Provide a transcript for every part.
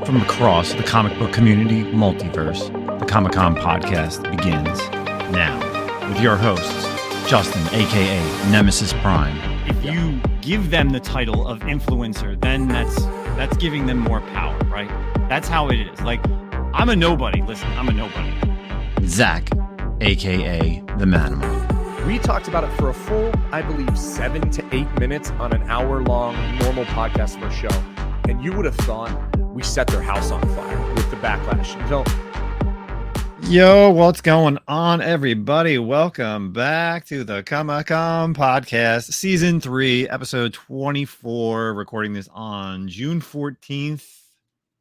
From across the comic book community multiverse, the Comic-Con podcast begins now with your hosts, Justin, aka Nemesis Prime. If you give them the title of influencer, then that's giving them more power, right? That's how it is. Like, I'm a nobody. Listen, I'm a nobody. Zack, aka the Manimal. We talked about it for a full, I believe, 7 to 8 minutes on an hour-long normal podcast for a show. And you would have thought we set their house on fire with the backlash. So, yo, what's going on, everybody? Welcome back to the Comic-Con podcast, season 3, episode 24. Recording this on June 14th,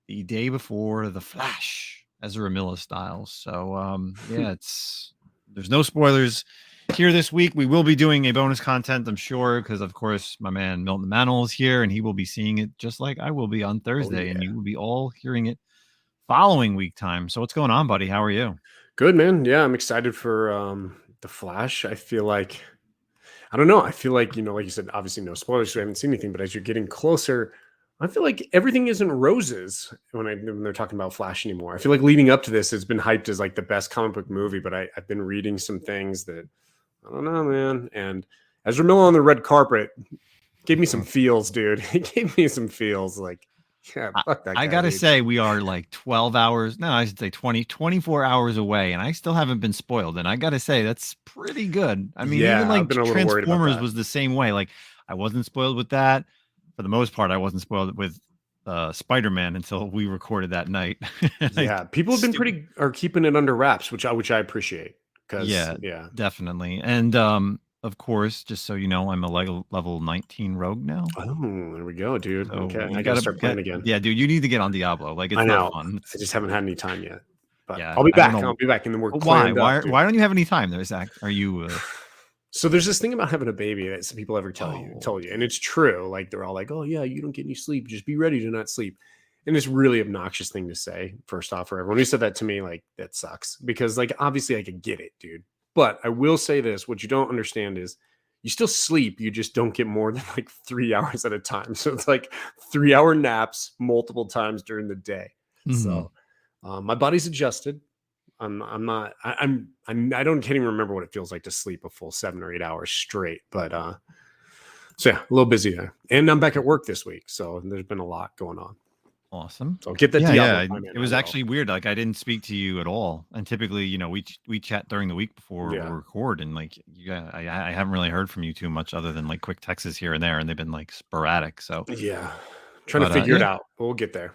the day before The Flash, Ezra Miller style. So, there's no spoilers here this week. We will be doing a bonus content, I'm sure, because of course my man Milton Mantle is here and he will be seeing it just like I will be on Thursday. And you will be all hearing it following week time. So what's going on, buddy? How are you? Good, man. Yeah, I'm excited for The Flash. I feel like, I don't know. I feel like, like you said, obviously no spoilers, so we haven't seen anything, but as you're getting closer, I feel like everything isn't roses when they're talking about Flash anymore. I feel like leading up to this, it's been hyped as like the best comic book movie, but I've been reading some things that I don't know, man. And Ezra Miller on the red carpet gave me some feels, dude. He gave me some feels. Like, yeah, fuck that guy. I gotta say, we are like 12 hours. No, I should say 24 hours away, and I still haven't been spoiled. And I gotta say, that's pretty good. I mean, even like Transformers was the same way. Like, I wasn't spoiled with that. For the most part, I wasn't spoiled with Spider-Man until we recorded that night. Yeah, people have been are keeping it under wraps, which I appreciate. Yeah, definitely. And of course, just so you know, I'm a level 19 rogue now. Oh, there we go, dude. So okay, I gotta start playing again. Yeah, dude, you need to get on Diablo. Like, it's not fun. I just haven't had any time yet. But yeah, I'll be back. I'll be back, and then we're why don't you have any time there, Zach? Are you? So there's this thing about having a baby that some people ever told you, and it's true. Like, they're all like, "Oh yeah, you don't get any sleep. Just be ready to not sleep." And it's really obnoxious thing to say, first off, for everyone who said that to me, like, that sucks. Because, like, obviously I could get it, dude. But I will say this, what you don't understand is you still sleep, you just don't get more than like 3 hours at a time. So it's like 3-hour naps multiple times during the day. Mm-hmm. So my body's adjusted. I can't even remember what it feels like to sleep a full 7 or 8 hours straight. But so yeah, a little busy there. And I'm back at work this week. So there's been a lot going on. Awesome. So get that. Yeah. It was actually weird. Like, I didn't speak to you at all. And typically, we chat during the week before we record. And like, I haven't really heard from you too much other than like quick texts here and there. And they've been like sporadic. So yeah, trying to figure it out. But we'll get there.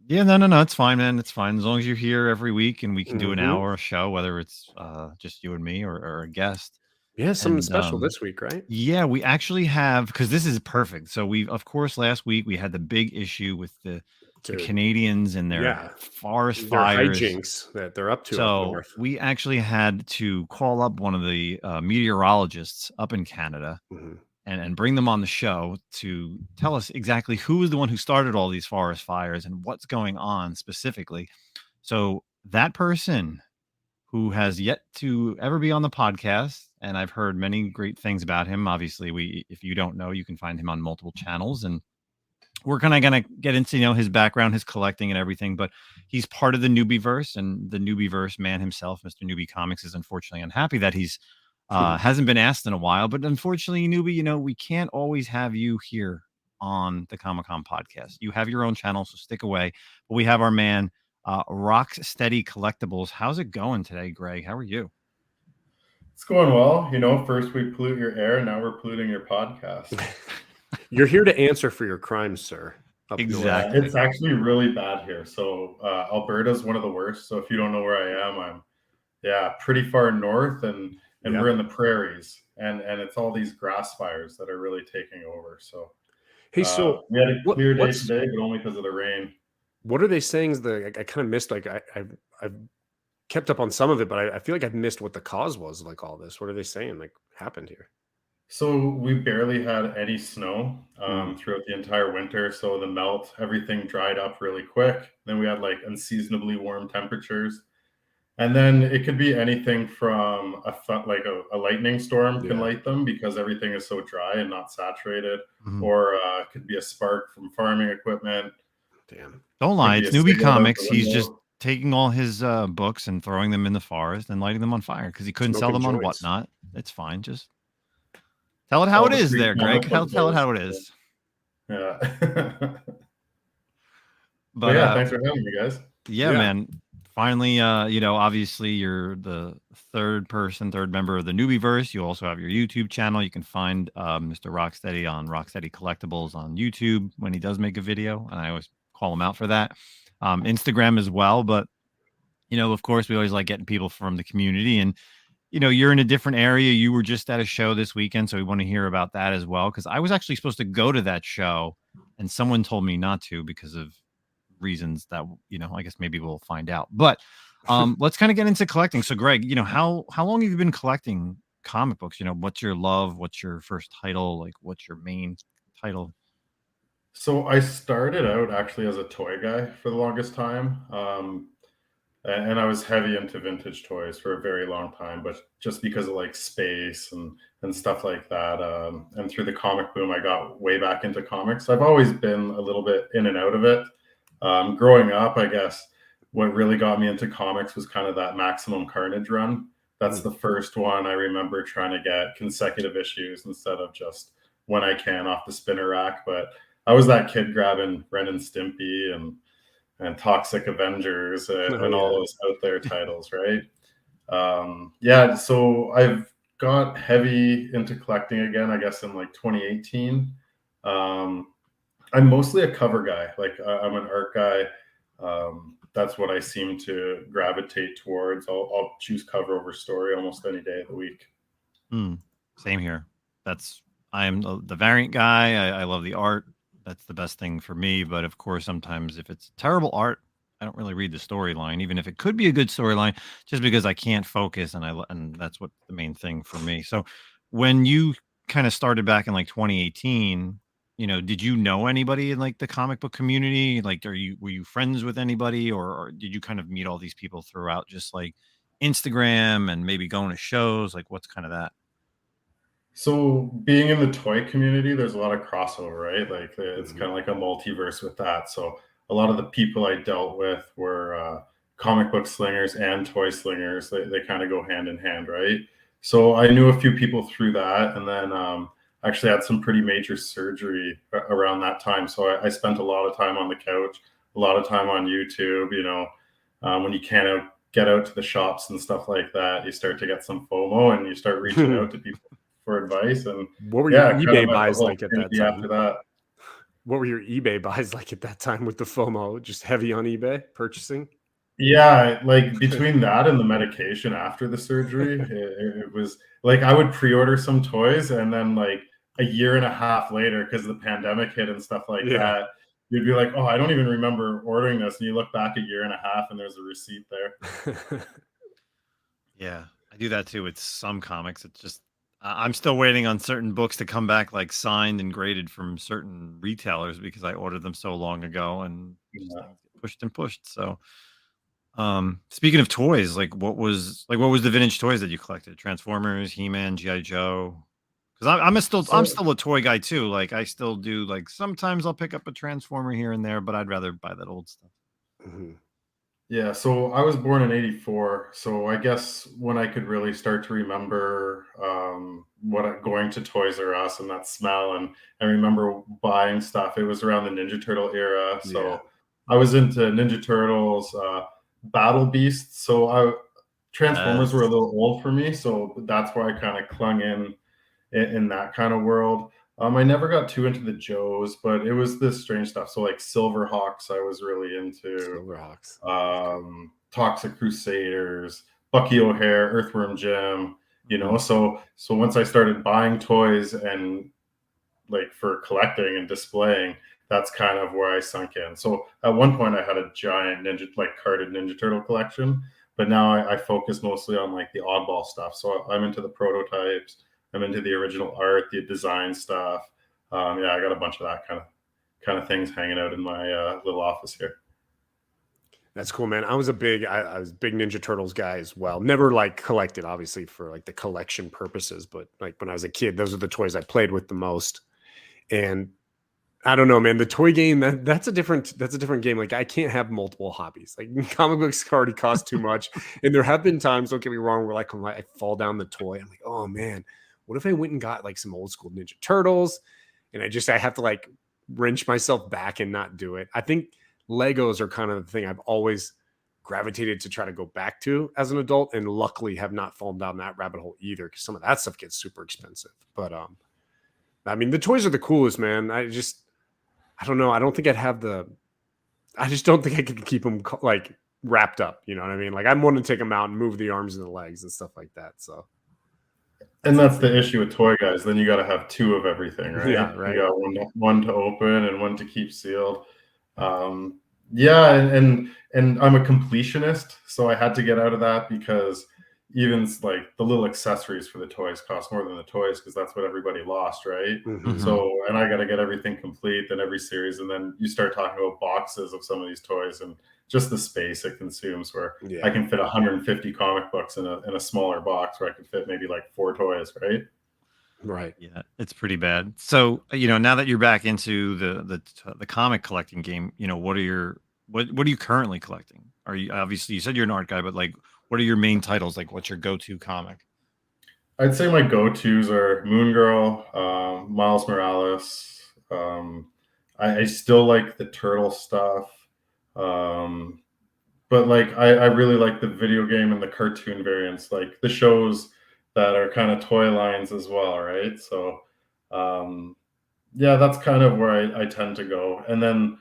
Yeah, no. It's fine, man. It's fine. As long as you're here every week and we can do an hour show, whether it's just you and me or a guest. Yeah, something special this week, right? Yeah, we actually have, because this is perfect. So of course, last week we had the big issue with the Canadians and their forest fires, hijinks that they're up to. So we actually had to call up one of the meteorologists up in Canada and bring them on the show to tell us exactly who was the one who started all these forest fires and what's going on specifically. So that person, who has yet to ever be on the podcast, and I've heard many great things about him. Obviously, if you don't know, you can find him on multiple channels, and we're kind of going to get into, his background, his collecting and everything, but he's part of the Newbieverse, and the Newbieverse man himself, Mr. Newbie Comics, is unfortunately unhappy that he's hasn't been asked in a while. But unfortunately, Newbie, we can't always have you here on the Comic-Con podcast. You have your own channel, so stick away. But we have our man, Rocksteady Collectibles. How's it going today, Greg? How are you? It's going well. First we pollute your air, now we're polluting your podcast. You're here to answer for your crimes, sir. Exactly. It's actually really bad here. So Alberta's one of the worst. So if you don't know where I am, I'm pretty far north, and we're in the prairies, and it's all these grass fires that are really taking over. So hey, so we had a clear day today, but only because of the rain. What are they saying? I kind of missed, like, I've kept up on some of it, but I feel like I've missed what the cause was, like, all this. What are they saying, like, happened here? So we barely had any snow throughout the entire winter. So the melt, everything dried up really quick. Then we had like unseasonably warm temperatures. And then it could be anything from a lightning storm can light them because everything is so dry and not saturated, or it could be a spark from farming equipment. Damn. Don't lie. Could be It's a newbie cigarette out comics. the He's just window. taking all his books and throwing them in the forest and lighting them on fire because he couldn't sell Smoking them on joints. Whatnot. It's fine. Just tell it how All it the is free there, Greg. comic book Tell it buzz. how it is. Yeah. But But yeah, thanks for having me, guys. yeah, Yeah. man. Finally, obviously you're the third member of the Newbieverse. You also have your YouTube channel. You can find Mr. Rocksteady on Rocksteady Collectibles on YouTube when he does make a video, and I always call him out for that. Instagram as well, but of course, we always like getting people from the community, and you're in a different area. You were just at a show this weekend, so we want to hear about that as well. Because I was actually supposed to go to that show, and someone told me not to because of reasons that I guess maybe we'll find out. But let's kind of get into collecting. So Greg, how long have you been collecting comic books? What's your love? What's your first title? Like, what's your main title? So I started out actually as a toy guy for the longest time. And I was heavy into vintage toys for a very long time, but just because of like space and stuff like that. And through the comic boom, I got way back into comics. I've always been a little bit in and out of it. Growing up, I guess what really got me into comics was kind of that Maximum Carnage run. That's the first one I remember trying to get consecutive issues instead of just when I can off the spinner rack. But I was that kid grabbing Ren and Stimpy and Toxic Avengers and all those out there titles, right? Yeah, so I've got heavy into collecting again, I guess in like 2018. I'm mostly a cover guy. Like I'm an art guy. That's what I seem to gravitate towards. I'll choose cover over story almost any day of the week. Same here. I am the variant guy. I love the art. That's the best thing for me. But of course, sometimes if it's terrible art, I don't really read the storyline, even if it could be a good storyline, just because I can't focus, and that's what the main thing for me. So when you kind of started back in like 2018, did you know anybody in like the comic book community? Like, were you friends with anybody, or did you kind of meet all these people throughout just like Instagram and maybe going to shows? Like, what's kind of that? So being in the toy community, there's a lot of crossover, right? Like it's kind of like a multiverse with that. So a lot of the people I dealt with were comic book slingers and toy slingers. They kind of go hand in hand, right? So I knew a few people through that, and then actually had some pretty major surgery around that time. So I spent a lot of time on the couch, a lot of time on YouTube. When you can't get out to the shops and stuff like that, you start to get some FOMO and you start reaching out to people for advice. And what were your eBay buys the like at that time? After that, what were your eBay buys like at that time with the FOMO? Just heavy on eBay purchasing? Yeah, like between that and the medication after the surgery, it was like I would pre-order some toys, and then like a year and a half later, because the pandemic hit and stuff like that, you'd be like, oh, I don't even remember ordering this. And you look back a year and a half and there's a receipt there. Yeah, I do that too with some comics. It's just I'm still waiting on certain books to come back like signed and graded from certain retailers because I ordered them so long ago and pushed and pushed. So speaking of toys, like what was the vintage toys that you collected? Transformers, He-Man, G.I. Joe? Because I'm still a toy guy too. Like I still do, like sometimes I'll pick up a Transformer here and there, but I'd rather buy that old stuff. Yeah, so I was born in '84, so I guess when I could really start to remember going to Toys R Us and that smell, and I remember buying stuff, it was around the Ninja Turtle era. So I was into Ninja Turtles, Battle Beasts. So Transformers were a little old for me, so that's why I kind of clung in that kind of world. I never got too into the Joes, but it was this strange stuff. So like Silverhawks, I was really into. Silverhawks. Toxic Crusaders, Bucky O'Hare, Earthworm Jim. So once I started buying toys and like for collecting and displaying, that's kind of where I sunk in. So at one point I had a giant carded Ninja Turtle collection, but now I focus mostly on like the oddball stuff. So I'm into the prototypes. I'm into the original art, the design stuff. I got a bunch of that kind of things hanging out in my little office here. That's cool, man. I was a big Ninja Turtles guy as well. Never like collected, obviously, for like the collection purposes, but like when I was a kid, those are the toys I played with the most. And I don't know, man. The toy game that's a different game. Like I can't have multiple hobbies. Like comic books already cost too much, and there have been times. Don't get me wrong, where like when I fall down the toy, I'm like, oh man, what if I went and got like some old school Ninja Turtles, and I have to like wrench myself back and not do it. I think Legos are kind of the thing I've always gravitated to try to go back to as an adult, and luckily have not fallen down that rabbit hole either, because some of that stuff gets super expensive. But I mean, the toys are the coolest, man. I don't know. I don't think I'd have I just don't think I could keep them like wrapped up. You know what I mean? Like I'm wanting to take them out and move the arms and the legs and stuff like that. So, and that's the issue with toy guys. Then you got to have two of everything, right? Yeah, right. You got one to open and one to keep sealed. Yeah, and I'm a completionist, so I had to get out of that, because even like the little accessories for the toys cost more than the toys, because that's what everybody lost, right? Mhm. So, and I got to get everything complete in every series, and then you start talking about boxes of some of these toys and just the space it consumes, where Yeah. I can fit 150 comic books in a smaller box, where I can fit maybe like 4 toys, right? Right. Yeah, it's pretty bad. So, now that you're back into the comic collecting game, what are you currently collecting? Are you, obviously you said you're an art guy, but like what are your main titles? Like what's your go-to comic? I'd say my go-tos are Moon Girl, Miles Morales. I still like the turtle stuff. But like I really like the video game and the cartoon variants, like the shows that are kind of toy lines as well, right? So yeah, that's kind of where I tend to go. And then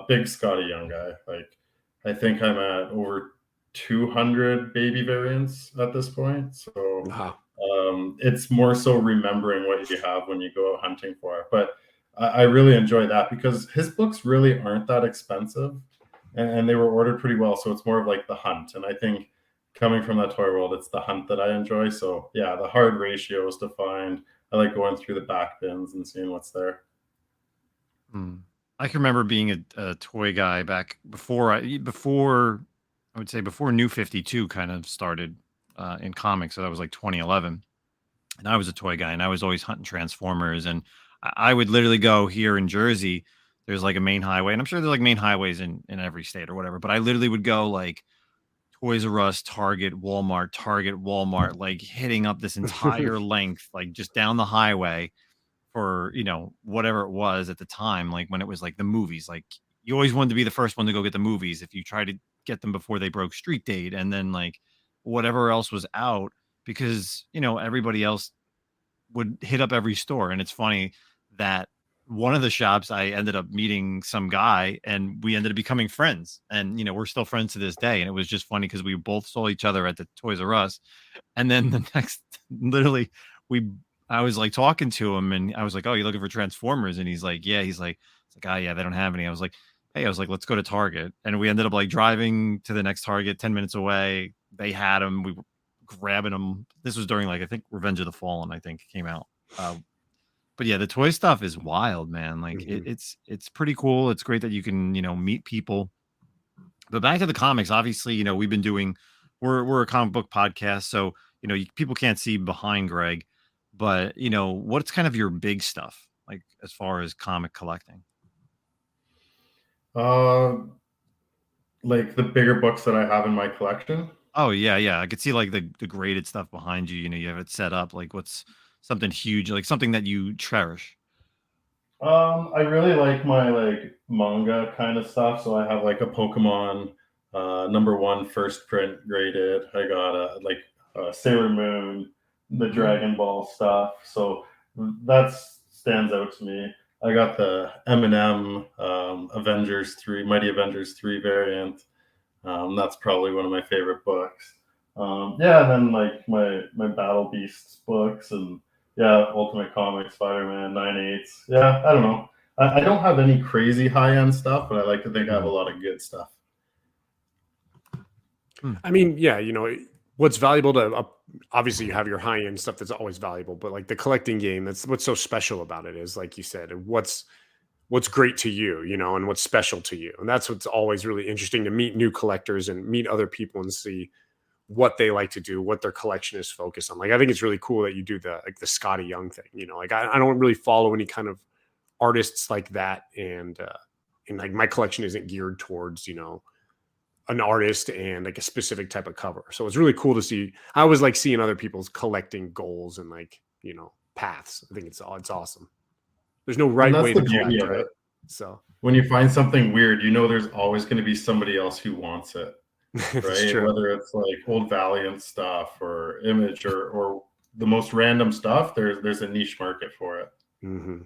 big Scotty Young guy. Like I think I'm at over 200 baby variants at this point. So Wow. it's more so remembering what you have when you go out hunting for it. But I really enjoy that, because his books really aren't that expensive, and they were ordered pretty well. So it's more of like the hunt. And I think coming from that toy world, it's the hunt that I enjoy. So yeah, the hard ratios to find. I like going through the back bins and seeing what's there. I can remember being a toy guy back before I would say before New 52 kind of started in comics. So that was like 2011. And I was a toy guy, and I was always hunting Transformers. And I would literally go here in Jersey. There's like a main highway, and I'm sure there's like main highways in every state or whatever. But I literally would go like Toys R Us, Target, Walmart, like hitting up this entire length, like just down the highway for, whatever it was at the time, like when it was like the movies. Like you always wanted to be the first one to go get the movies if you try to get them before they broke street date, and then like whatever else was out, because everybody else would hit up every store. And it's funny that one of the shops I ended up meeting some guy, and we ended up becoming friends, and we're still friends to this day. And it was just funny because we both saw each other at the Toys R Us, and then the next, literally, I was like talking to him, and I was like, "Oh, you looking for Transformers?" And he's like, "Yeah." He's like, "Oh yeah, they don't have any." I was like, "Hey," I was like, "Let's go to Target." And we ended up like driving to the next Target 10 minutes away. They had them. We were grabbing them. This was during like, I think Revenge of the Fallen, I think, came out. But yeah, the toy stuff is wild, man. Like it's pretty cool. It's great that you can, meet people. But back to the comics, obviously, we've been doing, we're a comic book podcast, so people can't see behind Greg, but what's kind of your big stuff like as far as comic collecting? Like the bigger books that I have in my collection. Oh yeah, I could see like the graded stuff behind you. You have it set up. Like what's something huge, like something that you cherish? I really like my like manga kind of stuff. So I have like a Pokemon #1 first print graded. I got a like Sailor Moon, the Dragon Ball stuff. So that stands out to me. I got the M&M Avengers 3, Mighty Avengers 3 variant. That's probably one of my favorite books. Yeah, and then like my Battle Beasts books, and yeah, Ultimate Comics, Spider-Man, 9/8. Yeah, I don't know. I don't have any crazy high-end stuff, but I like to think I have a lot of good stuff. I mean, yeah, what's valuable to obviously you have your high end stuff that's always valuable, but like the collecting game, that's what's so special about it is, like you said, what's great to you, and what's special to you. And that's what's always really interesting, to meet new collectors and meet other people and see what they like to do, what their collection is focused on. Like I think it's really cool that you do the Scotty Young thing. Like I don't really follow any kind of artists like that, and like my collection isn't geared towards, an artist and like a specific type of cover. So it's really cool to see. I always like seeing other people's collecting goals and like, paths. I think it's awesome. There's no right way to collect, right? So when you find something weird, there's always going to be somebody else who wants it, right? Whether it's like old Valiant stuff or Image or the most random stuff, there's a niche market for it. Mm-hmm.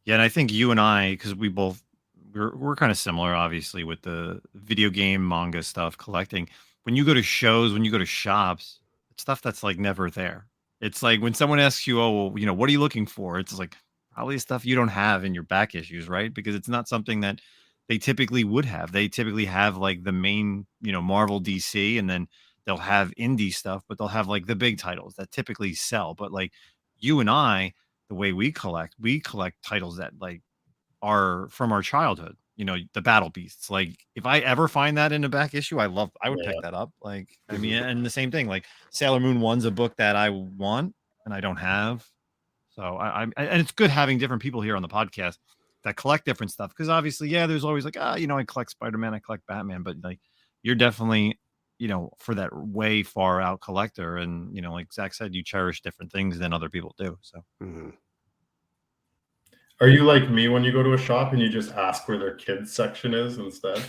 Yeah, and I think you and I, because we're kind of similar, obviously, with the video game manga stuff collecting. When you go to shows, when you go to shops, it's stuff that's like never there. It's like when someone asks you, "Oh, well, what are you looking for?" It's like probably stuff you don't have in your back issues, right? Because it's not something that they typically would have. They typically have like the main, Marvel, DC, and then they'll have indie stuff, but they'll have like the big titles that typically sell. But like you and I, the way we collect titles that like are from our childhood, the Battle Beasts. Like if I ever find that in a back issue, I would pick that up. Like, I mean, and the same thing, like Sailor Moon 1's a book that I want and I don't have. So and it's good having different people here on the podcast that collect different stuff. Cause obviously, yeah, there's always like, I collect Spider-Man, I collect Batman, but like you're definitely, for that way far out collector. And, like Zach said, you cherish different things than other people do. So. Mm-hmm. Are you like me when you go to a shop and you just ask where their kids section is instead?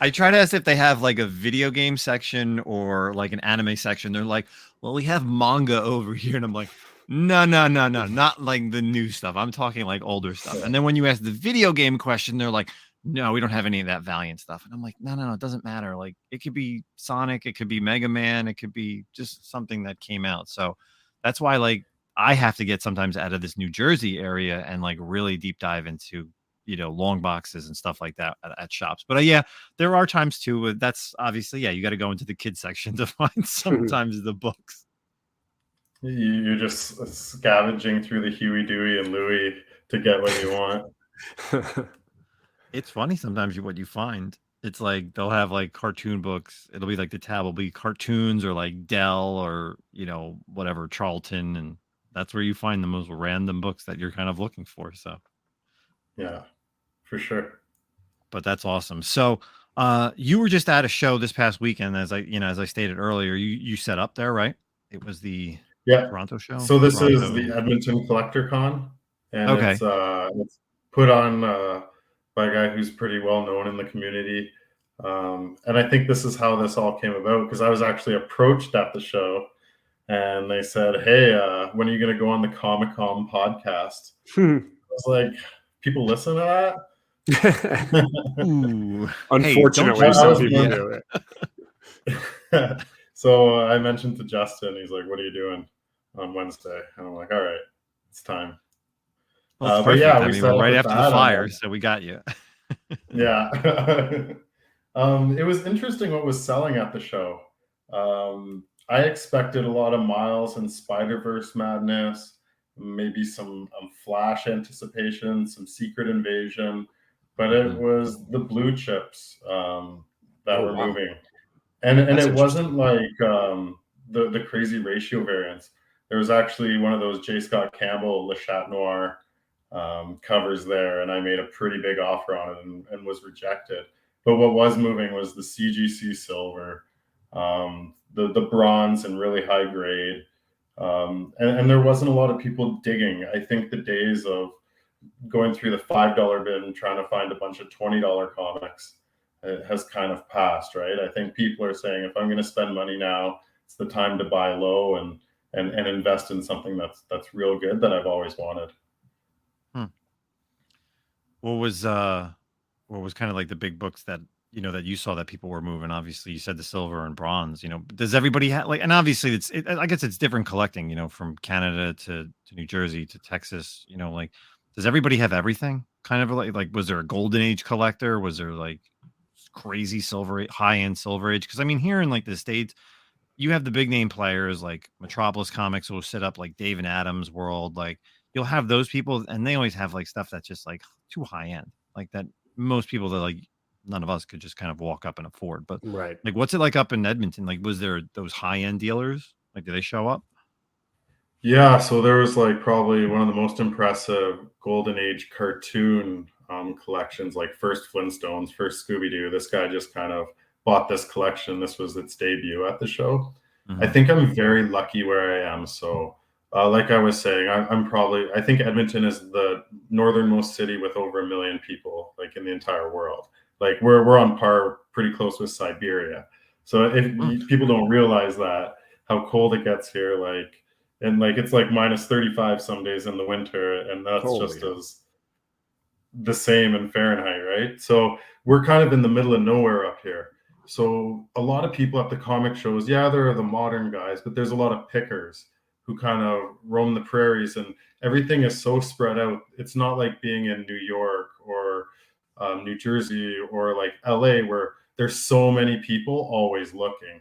I try to ask if they have like a video game section or like an anime section. They're like, well, we have manga over here. And I'm like, no, not like the new stuff. I'm talking like older stuff. Yeah. And then when you ask the video game question, they're like, no, we don't have any of that Valiant stuff. And I'm like, no, it doesn't matter. Like it could be Sonic, it could be Mega Man, it could be just something that came out. So that's why like I have to get sometimes out of this New Jersey area and like really deep dive into, long boxes and stuff like that at shops. But yeah, there are times too. That's obviously, yeah, you got to go into the kids section to find sometimes the books. You're just scavenging through the Huey, Dewey, and Louie to get what you want. It's funny sometimes what you find. It's like they'll have like cartoon books. It'll be like the tab will be cartoons or like Dell or, whatever, Charlton. And that's where you find the most random books that you're kind of looking for. So, yeah, for sure. But that's awesome. So, you were just at a show this past weekend, as I stated earlier. You set up there, right? It was the Toronto show. So this is the Edmonton Collector Con, and it's put on by a guy who's pretty well known in the community. And I think this is how this all came about, because I was actually approached at the show. And they said, hey, when are you going to go on the Comic-Con podcast? I was like, people listen to that? Ooh. Unfortunately, some people do it. So I mentioned to Justin, he's like, what are you doing on Wednesday? And I'm like, all right, it's time. Well, but yeah, we're right after the fire, so we got you. Yeah. It was interesting what was selling at the show. I expected a lot of Miles and Spider-Verse madness, maybe some Flash anticipation, some Secret Invasion, but it was the blue chips that were moving. And it wasn't like the crazy ratio variants. There was actually one of those J. Scott Campbell Le Chat Noir covers there, and I made a pretty big offer on it and was rejected. But what was moving was the CGC silver, the bronze and really high grade. And there wasn't a lot of people digging. I think the days of going through the $5 bin trying to find a bunch of $20 comics has kind of passed, right? I think people are saying, if I'm going to spend money now, it's the time to buy low and invest in something that's real good that I've always wanted. What was kind of like the big books that that you saw that people were moving? Obviously, you said the silver and bronze. Does everybody have like? And obviously, I guess it's different collecting. From Canada to New Jersey to Texas. Like, does everybody have everything? Kind of like was there a golden age collector? Was there like crazy high end silver age? Because I mean, here in like the States, you have the big name players like Metropolis Comics will set up like Dave and Adams World. Like you'll have those people, and they always have like stuff that's just like too high end, like that most people that like none of us could just kind of walk up and afford. But right, like what's it like up in Edmonton? Like was there those high end dealers? Like do they show up? Yeah, so there was like probably one of the most impressive golden age cartoon collections, like first Flintstones, first Scooby-Doo. This guy just kind of bought this collection. This was its debut at the show. I think I'm very lucky where I am. So, like I was saying, I'm probably, I think Edmonton is the northernmost city with over 1 million people, like in the entire world. Like we're on par, pretty close with Siberia. So if people don't realize that, how cold it gets here, like, and like it's like minus 35 some days in the winter, and that's Holy just hell. as the same in Fahrenheit, right? So we're kind of in the middle of nowhere up here. So a lot of people at the comic shows, yeah, there are the modern guys, but there's a lot of pickers who kind of roam the prairies, and everything is so spread out. It's not like being in New York or New Jersey or like LA, where there's so many people always looking.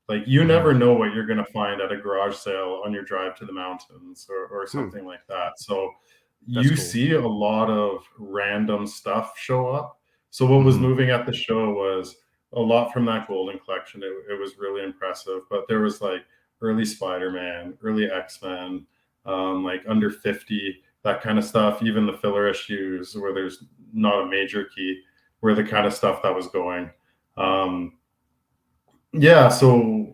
Like you never know what you're going to find at a garage sale on your drive to the mountains or something like that. So That's you cool. see a lot of random stuff show up. So what was moving at the show was a lot from that golden collection. It was really impressive, but there was like early Spider-Man, early X-Men, like under 50, that kind of stuff. Even the filler issues where there's not a major key, were the kind of stuff that was going. Yeah, so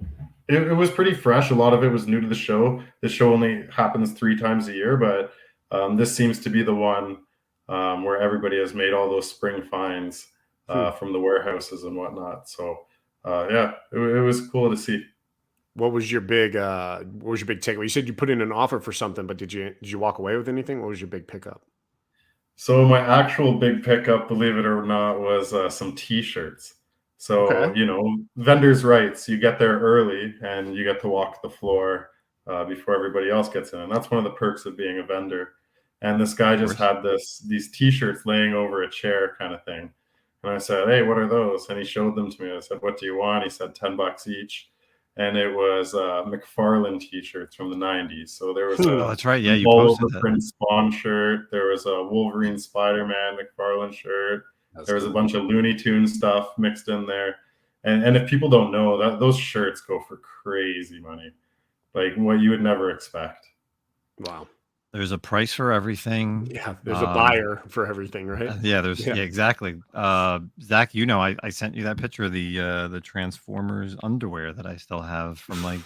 it was pretty fresh. A lot of it was new to the show. The show only happens 3 times a year, but this seems to be the one where everybody has made all those spring finds from the warehouses and whatnot. So yeah, it was cool to see. What was your big takeaway? You said you put in an offer for something, but did you walk away with anything? What was your big pickup? So my actual big pickup, believe it or not, was some T-shirts. So, Okay. vendors' rights. You get there early and you get to walk the floor before everybody else gets in, and that's one of the perks of being a vendor. And this guy just had these T-shirts laying over a chair, kind of thing. And I said, "Hey, what are those?" And he showed them to me. I said, "What do you want?" He said, $10 each, and it was McFarlane T-shirts from the '90s. So there was Oh, a that's right. Yeah, you all posted over that. print Spawn shirt. There was a Wolverine, Spider-Man, McFarlane shirt. That's There was a cool. bunch of Looney Tunes stuff mixed in there. And if people don't know, that those shirts go for crazy money, like what you would never expect. Wow. There's a price for everything. Yeah, there's a buyer for everything, right? Yeah, exactly. Zach, I sent you that picture of the Transformers underwear that I still have from like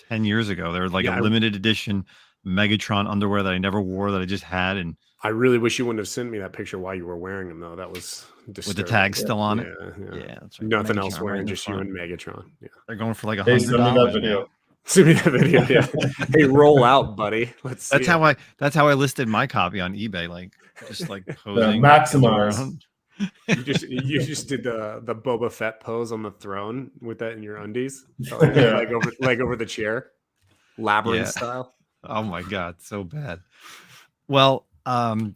10 years ago. They were like Yeah, a limited edition Megatron underwear that I never wore, that I just had, and I really wish you wouldn't have sent me that picture while you were wearing them, though. That was with the disturbing. tag still on it. Yeah, yeah. Yeah, that's right. Nothing else Megatron right in wearing, the just you front. and Megatron. Yeah. They're going for like Hey, send me that $100 video. now. Send me that video. Yeah. Hey, roll out, buddy. Let's see. That's how I listed my copy on eBay, like just like posing Maximize. around. You just did the Boba Fett pose on the throne with that in your undies, Yeah. leg over the chair, labyrinth Yeah. style. Oh my God, so bad. Well,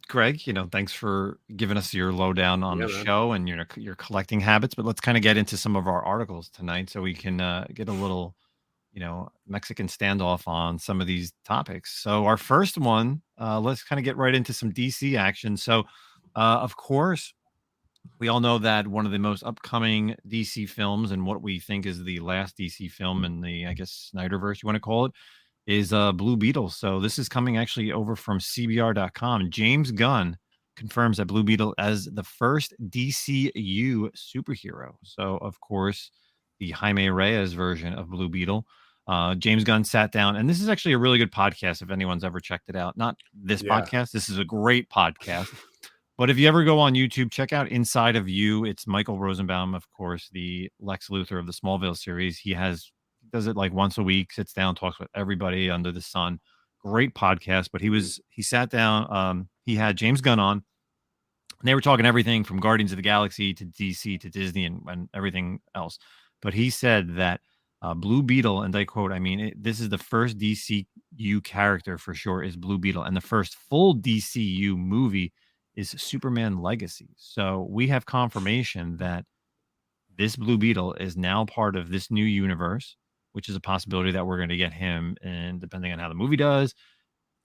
Greg, thanks for giving us your lowdown on Yeah, the man. show and your collecting habits. But let's kind of get into some of our articles tonight, so we can get a little, Mexican standoff on some of these topics. So our first one, let's kind of get right into some DC action. So, of course, we all know that one of the most upcoming DC films, and what we think is the last DC film in the, I guess, Snyderverse, you want to call it, is Blue Beetle. So this is coming actually over from CBR.com. James Gunn confirms that Blue Beetle as the first DCU superhero. So, of course, the Jaime Reyes version of Blue Beetle. James Gunn sat down, and this is actually a really good podcast if anyone's ever checked it out. Not this podcast. This is a great podcast. But if you ever go on YouTube, check out Inside of You. It's Michael Rosenbaum, of course, the Lex Luthor of the Smallville series. He does it like once a week, sits down, talks with everybody under the sun. Great podcast. But he sat down. He had James Gunn on, and they were talking everything from Guardians of the Galaxy to DC to Disney and everything else. But he said that Blue Beetle, and I quote, this is the first DCU character for sure, is Blue Beetle, and the first full DCU movie is Superman Legacy. So we have confirmation that this Blue Beetle is now part of this new universe, which is a possibility that we're going to get him, and depending on how the movie does,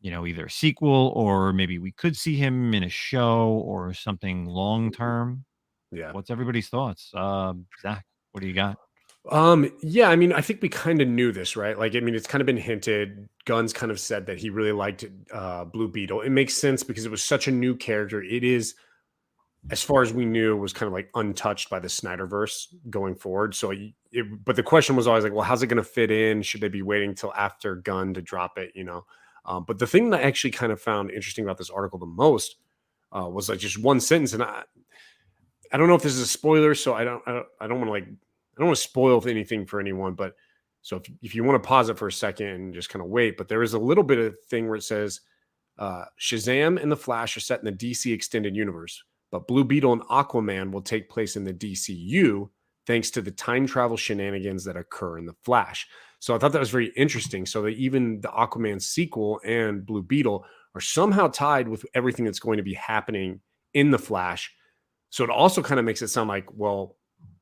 either a sequel, or maybe we could see him in a show or something long term. Yeah. What's everybody's thoughts? Zach, what do you got? Yeah, I mean, I think we kind of knew this, right? Like, I mean, it's kind of been hinted. Gunn's kind of said that he really liked Blue Beetle. It makes sense because it was such a new character. It is, as far as we knew, was kind of like untouched by the Snyderverse going forward. So, but the question was always like, well, how's it going to fit in? Should they be waiting till after Gunn to drop it? You know. But the thing that I actually kind of found interesting about this article the most was like just one sentence, and I don't know if this is a spoiler, so I don't want to like I don't want to spoil anything for anyone, but so if you want to pause it for a second and just kind of wait, but there is a little bit of thing where it says Shazam and the Flash are set in the DC extended universe, but Blue Beetle and Aquaman will take place in the DCU thanks to the time travel shenanigans that occur in the Flash. So I thought that was very interesting. So that even the Aquaman sequel and Blue Beetle are somehow tied with everything that's going to be happening in the Flash. So it also kind of makes it sound like, well,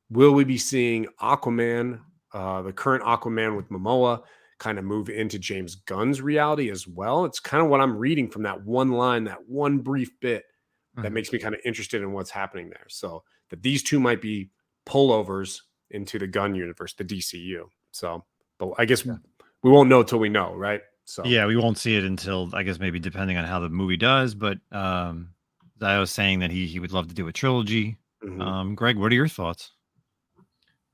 will we be seeing Aquaman, the current Aquaman with Momoa, kind of move into James Gunn's reality as well? It's kind of what I'm reading from that one line, that one brief bit that makes me kind of interested in what's happening there. So that these two might be pullovers into the Gunn universe, the DCU. So, but I guess we won't know till we know, right? So yeah, we won't see it until, I guess, maybe depending on how the movie does. But I was saying that he would love to do a trilogy. Greg, what are your thoughts?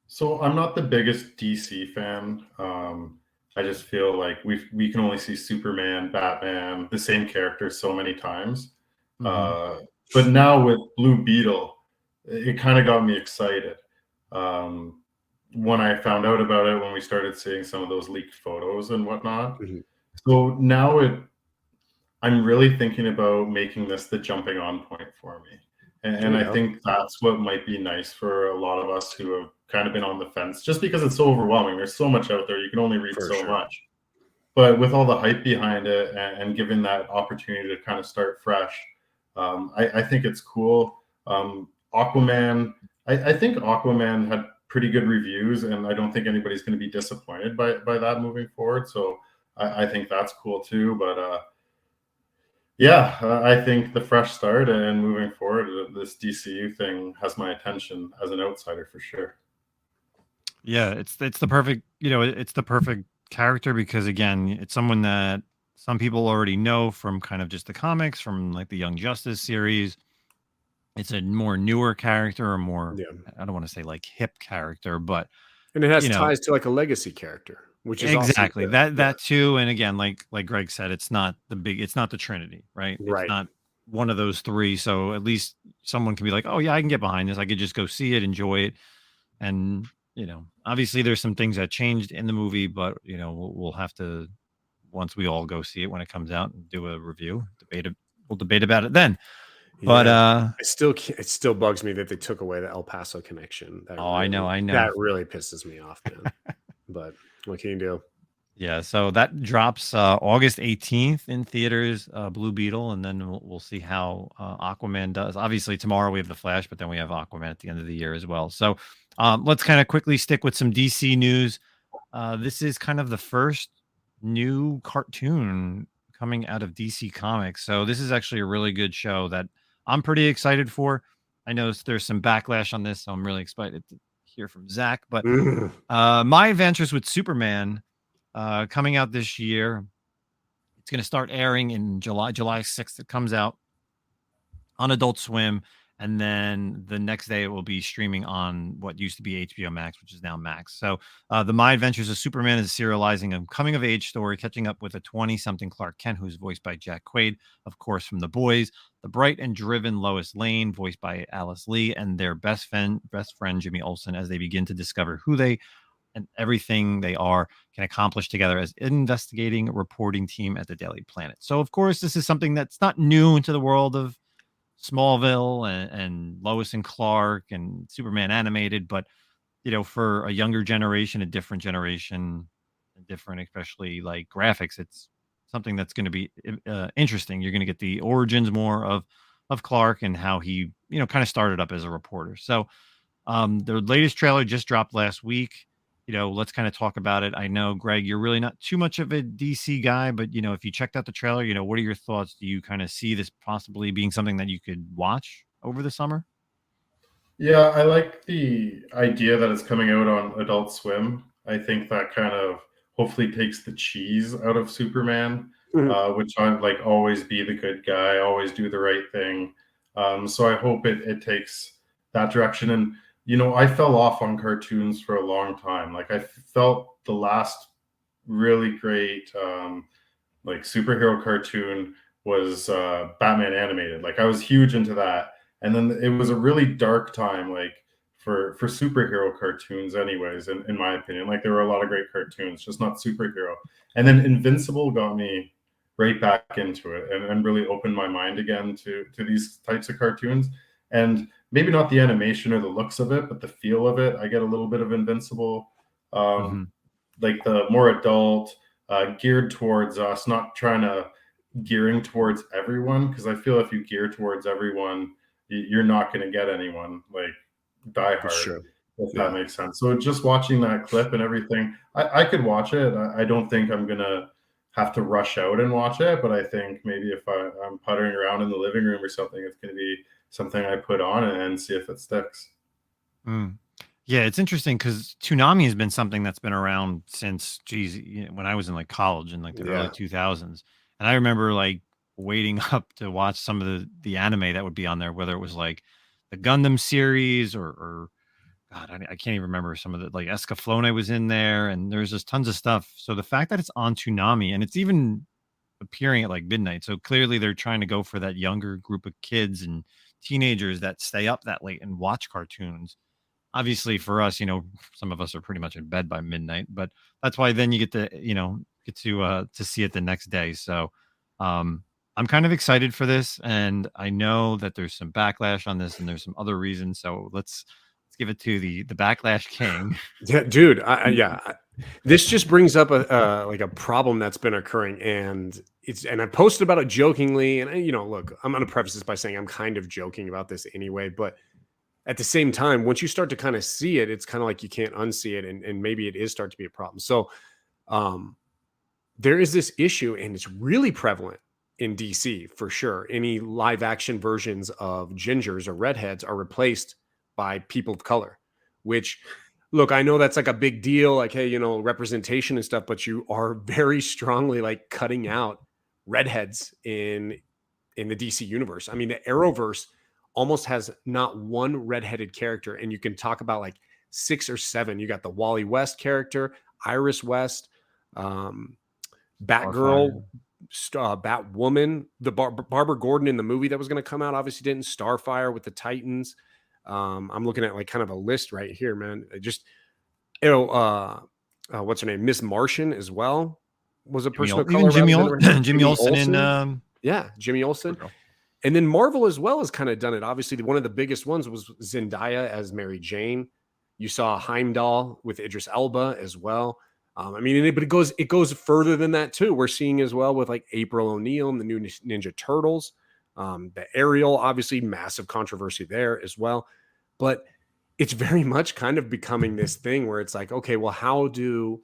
So I'm not the biggest DC fan. I just feel like we can only see Superman, Batman, the same characters so many times. But now with Blue Beetle, it kind of got me excited. When I found out about it, when we started seeing some of those leaked photos and whatnot. So now I'm really thinking about making this the jumping on point for me. And I think that's what might be nice for a lot of us who have kind of been on the fence, just because it's so overwhelming. There's so much out there. You can only read so much. But with all the hype behind it and given that opportunity to kind of start fresh, I think it's cool. Aquaman, I think Aquaman had pretty good reviews, and I don't think anybody's going to be disappointed by that moving forward. So I think that's cool too. But yeah, I think the fresh start and moving forward, this DCU thing has my attention as an outsider for sure. Yeah, it's the perfect, it's the perfect character because, again, it's someone that some people already know from kind of just the comics, from like the Young Justice series. It's a more newer character, a more, I don't want to say like hip character, but and it has ties to like a legacy character, which is exactly that too. And again, like Greg said, it's not the Trinity, right? It's not one of those three. So at least someone can be like, oh yeah, I can get behind this. I could just go see it, enjoy it. And, obviously there's some things that changed in the movie, but we'll have to, once we all go see it when it comes out, and do a review, we'll debate about it then. But it still bugs me that they took away the El Paso connection. I know. That really pisses me off, man. But what can you do? Yeah, so that drops August 18th in theaters, Blue Beetle, and then we'll see how Aquaman does. Obviously, tomorrow we have The Flash, but then we have Aquaman at the end of the year as well. So let's kind of quickly stick with some DC news. This is kind of the first new cartoon coming out of DC Comics. So this is actually a really good show that I'm pretty excited for. I know there's some backlash on this, so I'm really excited to hear from Zack. But My Adventures with Superman, coming out this year. It's going to start airing in July 6th. It comes out on Adult Swim, and then the next day it will be streaming on what used to be HBO Max, which is now Max. So the My Adventures of Superman is serializing a coming of age story, catching up with a 20-something Clark Kent, who's voiced by Jack Quaid, of course, from The Boys, the bright and driven Lois Lane, voiced by Alice Lee, and their best friend Jimmy Olsen, as they begin to discover who they and everything they can accomplish together as investigating reporting team at the Daily Planet. So, of course, this is something that's not new into the world of Smallville and Lois and Clark and Superman animated, but for a younger generation, a different generation, different, especially like graphics, it's something that's going to be interesting. You're going to get the origins more of Clark and how he kind of started up as a reporter. So the latest trailer just dropped last week. Let's kind of talk about it. I know, Greg, you're really not too much of a DC guy, but, if you checked out the trailer, what are your thoughts? Do you kind of see this possibly being something that you could watch over the summer? Yeah, I like the idea that it's coming out on Adult Swim. I think that kind of hopefully takes the cheese out of Superman, which I like always be the good guy, always do the right thing. So I hope it takes that direction. And I fell off on cartoons for a long time. Like I felt the last really great like superhero cartoon was Batman animated. Like I was huge into that, and then it was a really dark time, like for superhero cartoons, anyways. In my opinion, like there were a lot of great cartoons, just not superhero. And then Invincible got me right back into it, and really opened my mind again to these types of cartoons. And maybe not the animation or the looks of it, but the feel of it. I get a little bit of Invincible. Um, like the more adult, geared towards us, not trying to gearing towards everyone. Because I feel if you gear towards everyone, you're not going to get anyone like Die Hard, Sure. if that makes sense. So just watching that clip and everything, I could watch it. I don't think I'm gonna have to rush out and watch it, but I think maybe if I'm puttering around in the living room or something, it's going to be something I put on and see if it sticks. Yeah, it's interesting because Toonami has been something that's been around since, when I was in like college in like the early 2000s. And I remember like waiting up to watch some of the anime that would be on there, whether it was like the Gundam series or God, I can't even remember some of the, like Escaflowne was in there, and there's just tons of stuff. So the fact that it's on Toonami and it's even appearing at like midnight, so clearly they're trying to go for that younger group of kids and teenagers that stay up that late and watch cartoons. Obviously for us, some of us are pretty much in bed by midnight, but that's why then you get to see it the next day. So I'm kind of excited for this, and I know that there's some backlash on this and there's some other reasons. So let's give it to the backlash king. Yeah, dude. This just brings up a problem that's been occurring, and I posted about it jokingly. And look, I'm going to preface this by saying I'm kind of joking about this anyway, but at the same time, once you start to kind of see it, it's kind of like you can't unsee it, and maybe it is start to be a problem. So, there is this issue, and it's really prevalent in DC for sure. Any live action versions of gingers or redheads are replaced by people of color, which, look, I know that's like a big deal, like, hey, representation and stuff, but you are very strongly like cutting out redheads in the DC universe. I mean, the Arrowverse almost has not one redheaded character, and you can talk about like 6 or 7. You got the Wally West character, Iris West, Batgirl, Batwoman, the Barbara Gordon in the movie that was going to come out obviously didn't. Starfire with the Titans. I'm looking at like kind of a list right here, man. Just what's her name? Miss Martian as well was a person of color. Jimmy Olsen in Jimmy Olsen. And then Marvel as well has kind of done it. Obviously, one of the biggest ones was Zendaya as Mary Jane. You saw Heimdall with Idris Elba as well. But it goes further than that too. We're seeing as well with like April O'Neil and the new Ninja Turtles. The Ariel, obviously, massive controversy there as well. But it's very much kind of becoming this thing where it's like, okay, well, how do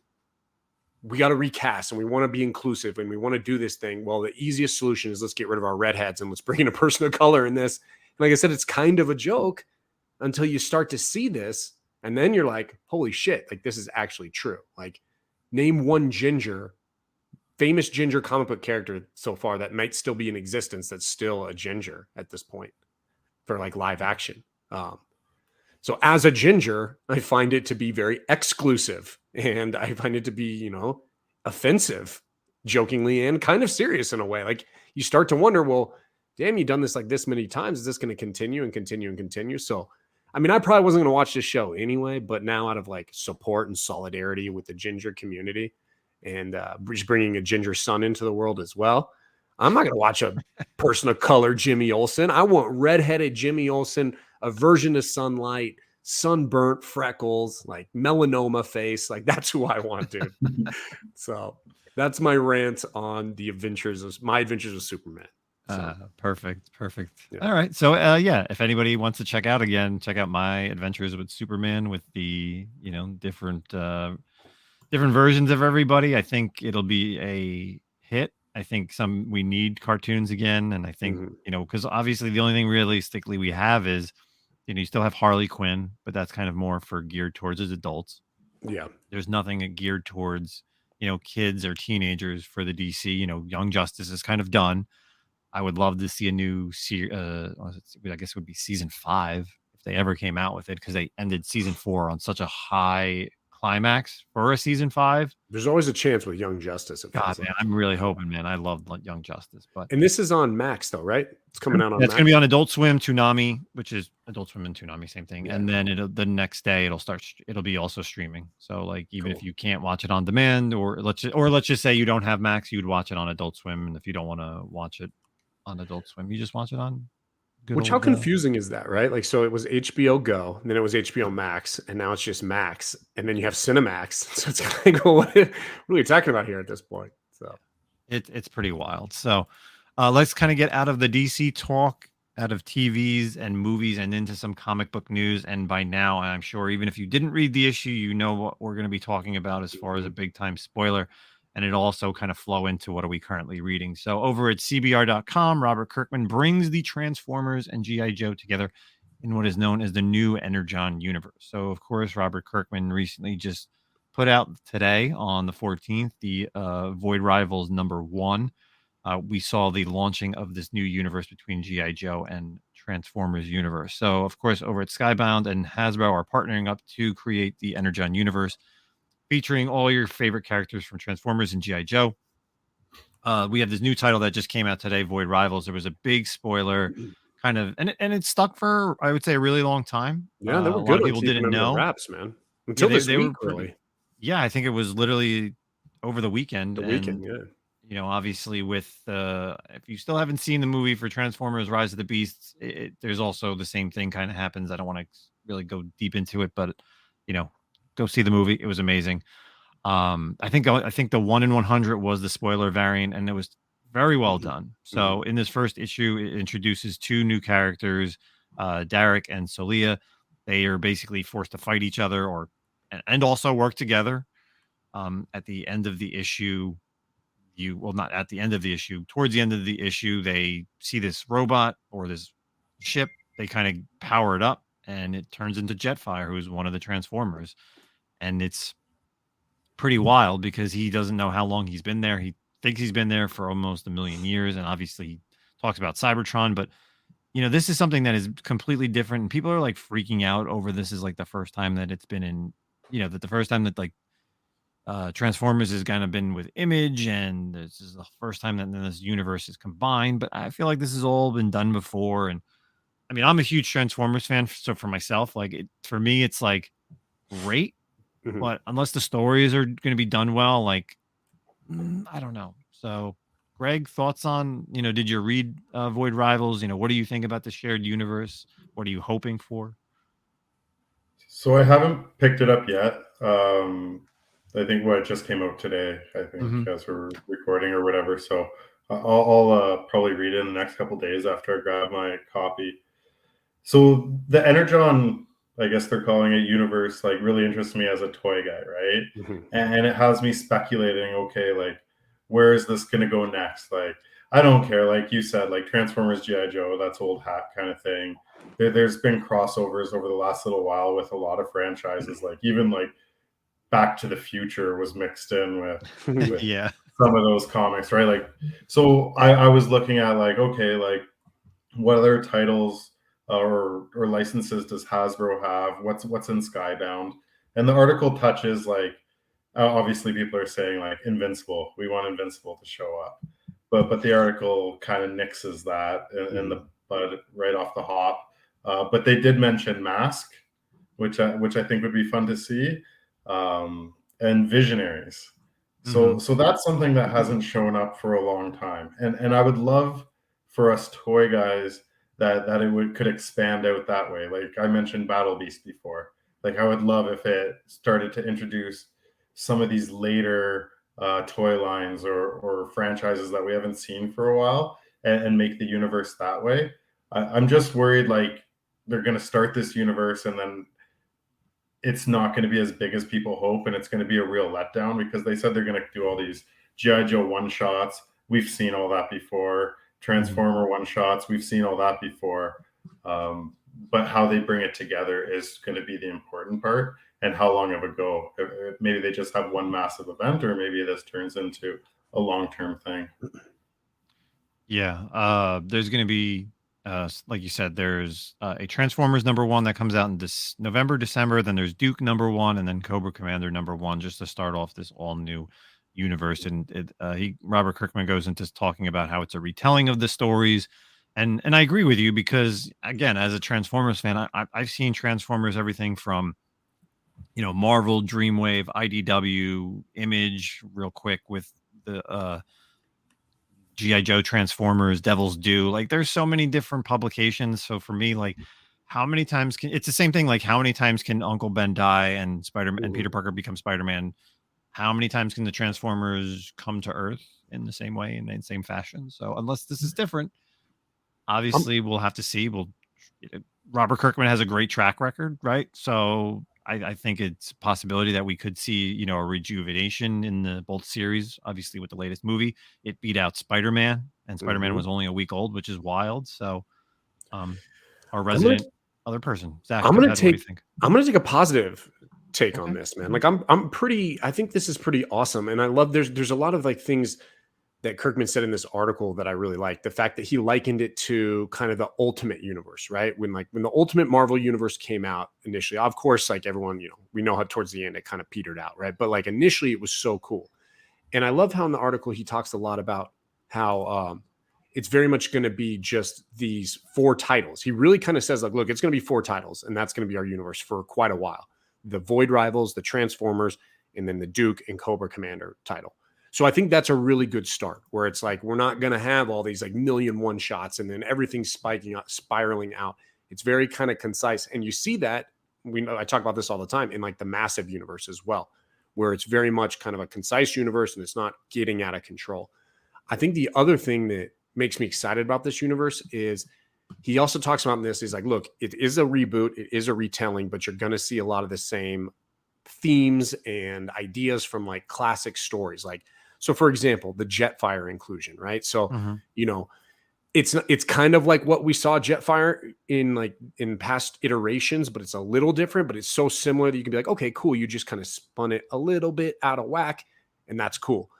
we got to recast, and we want to be inclusive, and we want to do this thing? Well, the easiest solution is let's get rid of our redheads and let's bring in a person of color in this. And like I said, it's kind of a joke until you start to see this, and then you're like, holy shit, like this is actually true. Like, name one famous ginger comic book character so far that might still be in existence that's still a ginger at this point for like live action. So as a ginger, I find it to be very exclusive, and I find it to be, offensive, jokingly, and kind of serious in a way. Like, you start to wonder, well, damn, you've done this like this many times. Is this going to continue and continue and continue? So, I mean, I probably wasn't going to watch this show anyway, but now out of like support and solidarity with the ginger community, and just bringing a ginger son into the world as well, I'm not going to watch a person of color Jimmy Olsen. I want redheaded Jimmy Olsen, a version of Sunlight, sunburnt freckles, like melanoma face. Like, that's who I want, dude. So that's my rant on my adventures of Superman. So. Perfect. Yeah. All right. So if anybody wants to check out my adventures with Superman with the different versions of everybody. I think it'll be a hit. I think we need cartoons again, and I think because obviously the only thing realistically we have is You still have Harley Quinn, but that's kind of more geared towards as adults. Yeah. There's nothing geared towards, kids or teenagers for the DC. Young Justice is kind of done. I would love to see a new I guess it would be season 5 if they ever came out with it, because they ended season 4 on such a high climax for a season 5. There's always a chance with Young Justice. God, man, I'm really hoping, man. I love Young Justice, and this is on Max though, right? It's coming out on. It's going to be on Adult Swim, Toonami, which is Adult Swim and Toonami, same thing. Yeah. And then the next day it'll be also streaming. So like even if you can't watch it on demand, or let's just say you don't have Max, you'd watch it on Adult Swim, and if you don't want to watch it on Adult Swim, you just watch it on. How confusing is that, right? Like, so it was HBO Go, and then it was HBO Max, and now it's just Max, and then you have Cinemax. So it's kind of what are we talking about here at this point? So it's pretty wild. So let's kind of get out of the DC talk, out of TVs and movies, and into some comic book news. And by now, I'm sure even if you didn't read the issue, you know what we're going to be talking about as far as a big time spoiler. And it also kind of flow into what are we currently reading. So over at CBR.com, Robert Kirkman brings the Transformers and G.I. Joe together in what is known as the new Energon Universe. So, of course, Robert Kirkman recently just put out today on the 14th, the Void Rivals #1. We saw the launching of this new universe between G.I. Joe and Transformers universe. So, of course, over at Skybound and Hasbro are partnering up to create the Energon Universe, featuring all your favorite characters from Transformers and G.I. Joe. We have this new title that just came out today, Void Rivals. There was a big spoiler, kind of, and it stuck for, I would say, a really long time. Yeah, they were a good. lot of people didn't know. Wraps, man. Until this week, really. Yeah, I think it was literally over the weekend. Yeah. Obviously, with if you still haven't seen the movie for Transformers: Rise of the Beasts, there's also the same thing kind of happens. I don't want to really go deep into it, but go see the movie. It was amazing. I think the 1 in 100 was the spoiler variant, and it was very well done. So in this first issue, it introduces 2 new characters, Derek and Solia. They are basically forced to fight each other and also work together. At the end of the issue, not at the end of the issue, towards the end of the issue, they see this robot or this ship. They kind of power it up, and it turns into Jetfire, who's one of the Transformers. And it's pretty wild because he doesn't know how long he's been there. He thinks he's been there for almost 1 million years. And obviously he talks about Cybertron, but this is something that is completely different. And people are like freaking out over this is like the first time that it's been in, that the first time that like Transformers has kind of been with Image, and this is the first time that this universe is combined. But I feel like this has all been done before. And I mean, I'm a huge Transformers fan. So for myself, for me, it's like great. But unless the stories are going to be done well, I don't know. So, Greg, thoughts on, did you read Void Rivals? What do you think about the shared universe? What are you hoping for? So I haven't picked it up yet. I think it just came out today, I think, as we're recording or whatever. So I'll probably read it in the next couple of days after I grab my copy. So the Energon, I guess they're calling it, universe, really interests me as a toy guy, right? And it has me speculating, okay, where is this going to go next? I don't care. Like you said, Transformers, G.I. Joe, that's old hat kind of thing. There's been crossovers over the last little while with a lot of franchises, even Back to the Future was mixed in with some of those comics, right? So I was looking at okay, what other titles or licenses does Hasbro have? What's in Skybound? And the article touches obviously people are saying Invincible. We want Invincible to show up, but the article kind of nixes that in the bud right off the hop. But they did mention Mask, which I think would be fun to see, and Visionaries. So that's something that hasn't shown up for a long time, and I would love for us toy guys that it could expand out that way. Like I mentioned Battle Beast before. I would love if it started to introduce some of these later toy lines or franchises that we haven't seen for a while and make the universe that way. I'm just worried they're going to start this universe and then it's not going to be as big as people hope, and it's going to be a real letdown because they said they're going to do all these G.I. Joe one-shots. We've seen all that before. Transformer one-shots. We've seen all that before. but how they bring it together is going to be the important part, and how long of a go. Maybe they just have one massive event, or maybe this turns into a long-term thing. Yeah, there's going to be, like you said, there's a Transformers #1 that comes out in this November, December. Then there's Duke #1, and then Cobra Commander #1, just to start off this all new universe. And Robert Kirkman goes into talking about how it's a retelling of the stories, and I agree with you because again, as a Transformers fan, I've seen Transformers everything from Marvel, Dreamwave, IDW, Image, real quick with the G.I. Joe Transformers, Devil's Due. Like there's so many different publications. So for me, like how many times it's the same thing, like how many times can Uncle Ben die and Spider-Man and Peter Parker become Spider-Man? How many times can the Transformers come to Earth in the same way, in the same fashion? So unless this is different, obviously we'll have to see. Robert Kirkman has a great track record, right? So I think it's a possibility that we could see, a rejuvenation in the both series. Obviously, with the latest movie, it beat out Spider-Man, and Spider-Man was only a week old, which is wild. So, our resident other person, Zack, I'm gonna what do you think? take a positive take on this, man. Like I think this is pretty awesome, and I love there's a lot of like things that Kirkman said in this article that I really like. The fact that he likened it to kind of the Ultimate Universe, right? When the Ultimate Marvel Universe came out initially, of course, like everyone, we know how towards the end it kind of petered out, right? But like initially it was so cool. And I love how in the article he talks a lot about how it's very much going to be just these 4 titles. He really kind of says like, look, it's going to be 4 titles, and that's going to be our universe for quite a while. The Void Rivals, the Transformers, and then the Duke and Cobra Commander title. So I think that's a really good start, where it's like we're not going to have all these like million one shots and then everything's spiraling out. It's very kind of concise, and you see that I talk about this all the time in like the massive universe as well, where it's very much kind of a concise universe and it's not getting out of control. I think the other thing that makes me excited about this universe is he also talks about this. He's like, look, it is a reboot, it is a retelling, but you're going to see a lot of the same themes and ideas from like classic stories. Like, so for example, the Jetfire inclusion, right? So, it's kind of like what we saw Jetfire in past iterations, but it's a little different, but it's so similar that you can be like, okay, cool. You just kind of spun it a little bit out of whack, and that's cool.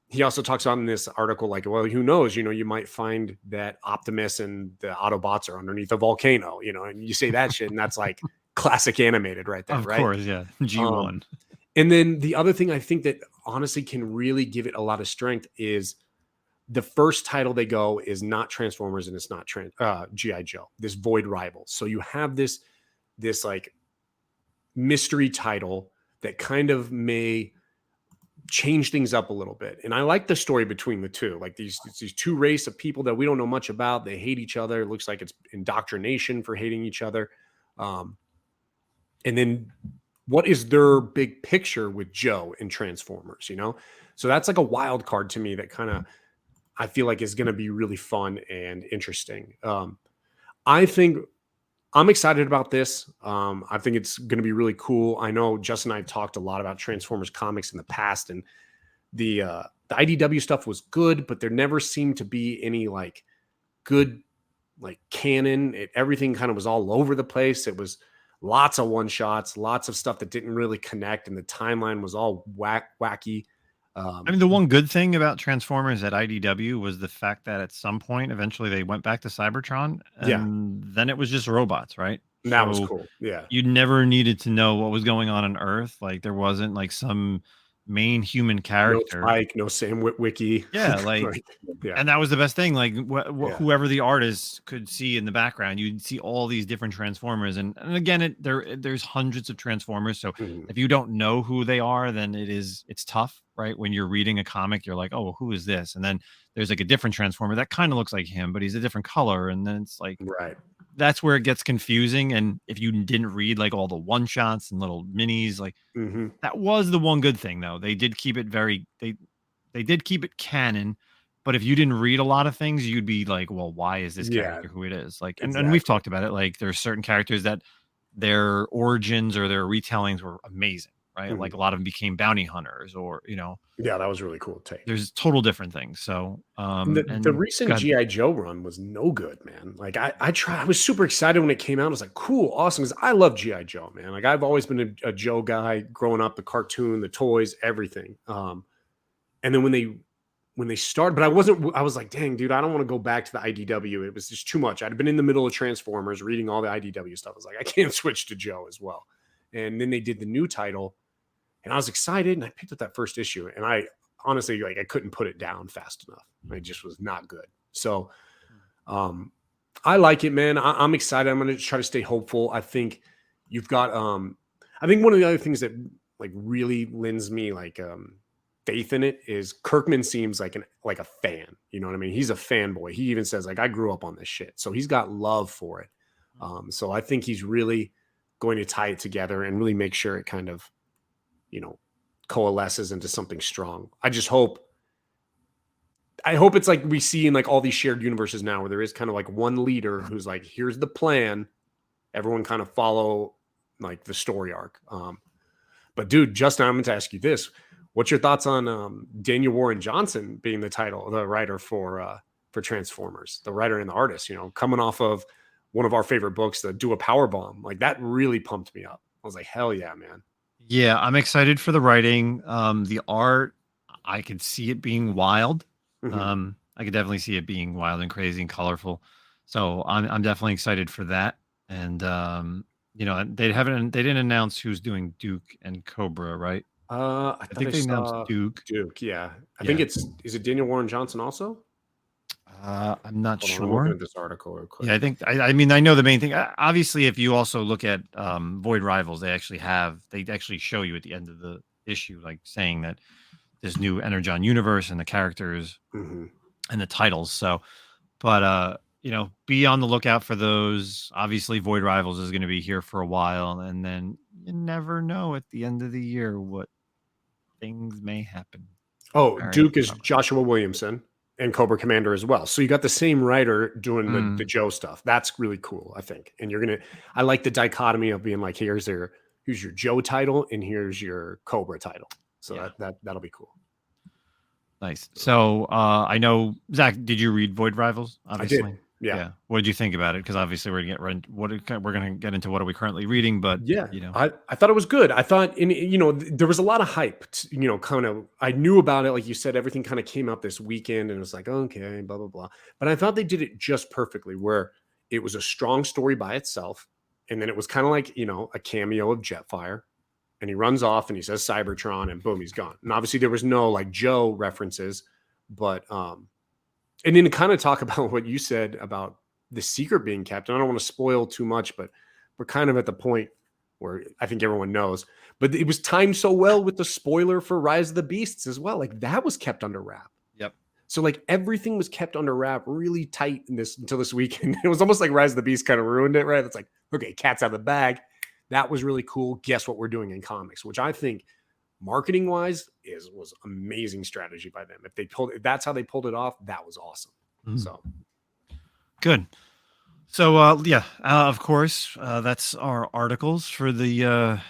He also talks about in this article, like, well, who knows, you might find that Optimus and the Autobots are underneath a volcano, and you say that shit, and that's like classic animated right there, right? Of course, yeah. G1. And then the other thing I think that honestly can really give it a lot of strength is the first title they go is not Transformers and it's not G.I. Joe, this Void Rivals. So you have this like mystery title that kind of may change things up a little bit. And I like the story between the two, like these 2 race of people that we don't know much about. They hate each other. It looks like it's indoctrination for hating each other. And then what is their big picture with Joe and Transformers, So that's like a wild card to me that kind of, I feel like is going to be really fun and interesting. I think I'm excited about this. I think it's going to be really cool. I know Justin and I talked a lot about Transformers comics in the past, and the IDW stuff was good, but there never seemed to be any like good like canon. Everything kind of was all over the place. It was lots of one shots, lots of stuff that didn't really connect, and the timeline was all wacky. I mean, the one good thing about Transformers at IDW was the fact that at some point, eventually, they went back to Cybertron, and then it was just robots, right? That was cool. Yeah, you never needed to know what was going on Earth. Like there wasn't like some main human character. No Spike, no Sam Witwicky. Yeah, like and that was the best thing. Like whoever the artist could see in the background, you'd see all these different Transformers. And again, there's hundreds of Transformers. So if you don't know who they are, then it's tough, right? When you're reading a comic, you're like, oh, who is this? And then there's like a different Transformer that kind of looks like him, but he's a different color. And then it's like, right. That's where it gets confusing. And if you didn't read like all the one shots and little minis, like that was the one good thing though. They did keep it they did keep it canon, but if you didn't read a lot of things, you'd be like, well, why is this character who it is? Like, and we've talked about it. Like there's certain characters that their origins or their retellings were amazing, right? Like a lot of them became bounty hunters, or Yeah, that was really cool take. there's total different things. So the recent G.I. Joe run was no good, man. Like I was super excited when it came out. I was like, cool, awesome, because I love G.I. Joe, man. Like I've always been a Joe guy growing up, the cartoon, the toys, everything. And then when they started, but I was like, dang, dude, I don't want to go back to the IDW. It was just too much. I'd been in the middle of Transformers reading all the IDW stuff. I was like, I can't switch to Joe as well. And then they did the new title, and I was excited, and I picked up that first issue, and I honestly, like, I couldn't put it down fast enough. It just was not good. So I like it, man. I'm excited. I'm going to try to stay hopeful. I think you've got I think one of the other things that like really lends me like faith in it is Kirkman seems like a fan. You know what I mean? He's a fanboy. He even says like, I grew up on this shit. So he's got love for it. So I think he's really going to tie it together and really make sure it kind of, coalesces into something strong. I hope it's like we see in like all these shared universes now, where there is kind of like one leader who's like, here's the plan. Everyone kind of follow like the story arc. But dude, Justin, I'm going to ask you this. What's your thoughts on Daniel Warren Johnson being the writer for Transformers, the writer and the artist, coming off of one of our favorite books, the Do a Power Bomb? Like that really pumped me up. I was like, hell yeah, man. Yeah, I'm excited for the writing. The art, I could see it being wild. Mm-hmm. I could definitely see it being wild and crazy and colorful. So I'm definitely excited for that. And they didn't announce who's doing Duke and Cobra, right? I think they announced Duke. Yeah. I think is it Daniel Warren Johnson also? I'm not sure. I'm looking at this article real quick. Yeah, I mean, I know the main thing. Obviously, if you also look at Void Rivals, they actually show you at the end of the issue, like saying that this new Energon Universe and the characters and the titles. So, but be on the lookout for those. Obviously, Void Rivals is going to be here for a while, and then you never know at the end of the year what things may happen. Oh, Duke is Joshua Williamson. And Cobra Commander as well. So you got the same writer doing the Joe stuff. That's really cool, I think. And I like the dichotomy of being like, here's your Joe title and here's your Cobra title. So that'll be cool. Nice. So I know, Zach, did you read Void Rivals? Obviously. I did. Yeah. What did you think about it? Because obviously we're going to get into what are we currently reading, but I thought it was good. I thought there was a lot of hype. Kind of I knew about it, like you said, everything kind of came out this weekend, and it was like, okay, blah blah blah. But I thought they did it just perfectly, where it was a strong story by itself, and then it was kind of like a cameo of Jetfire, and he runs off and he says Cybertron, and boom, he's gone. And obviously there was no like Joe references, but and then to kind of talk about what you said about the secret being kept, and I don't want to spoil too much, but we're kind of at the point where I think everyone knows, but it was timed so well with the spoiler for Rise of the Beasts as well. Like that was kept under wrap. Yep. So like everything was kept under wrap really tight until this weekend. It was almost like Rise of the Beasts kind of ruined it, right? It's like, okay, cat's out of the bag. That was really cool. Guess what we're doing in comics, which I think marketing wise was amazing strategy by them. If that's how they pulled it off, that was awesome. So good. So of course, that's our articles for the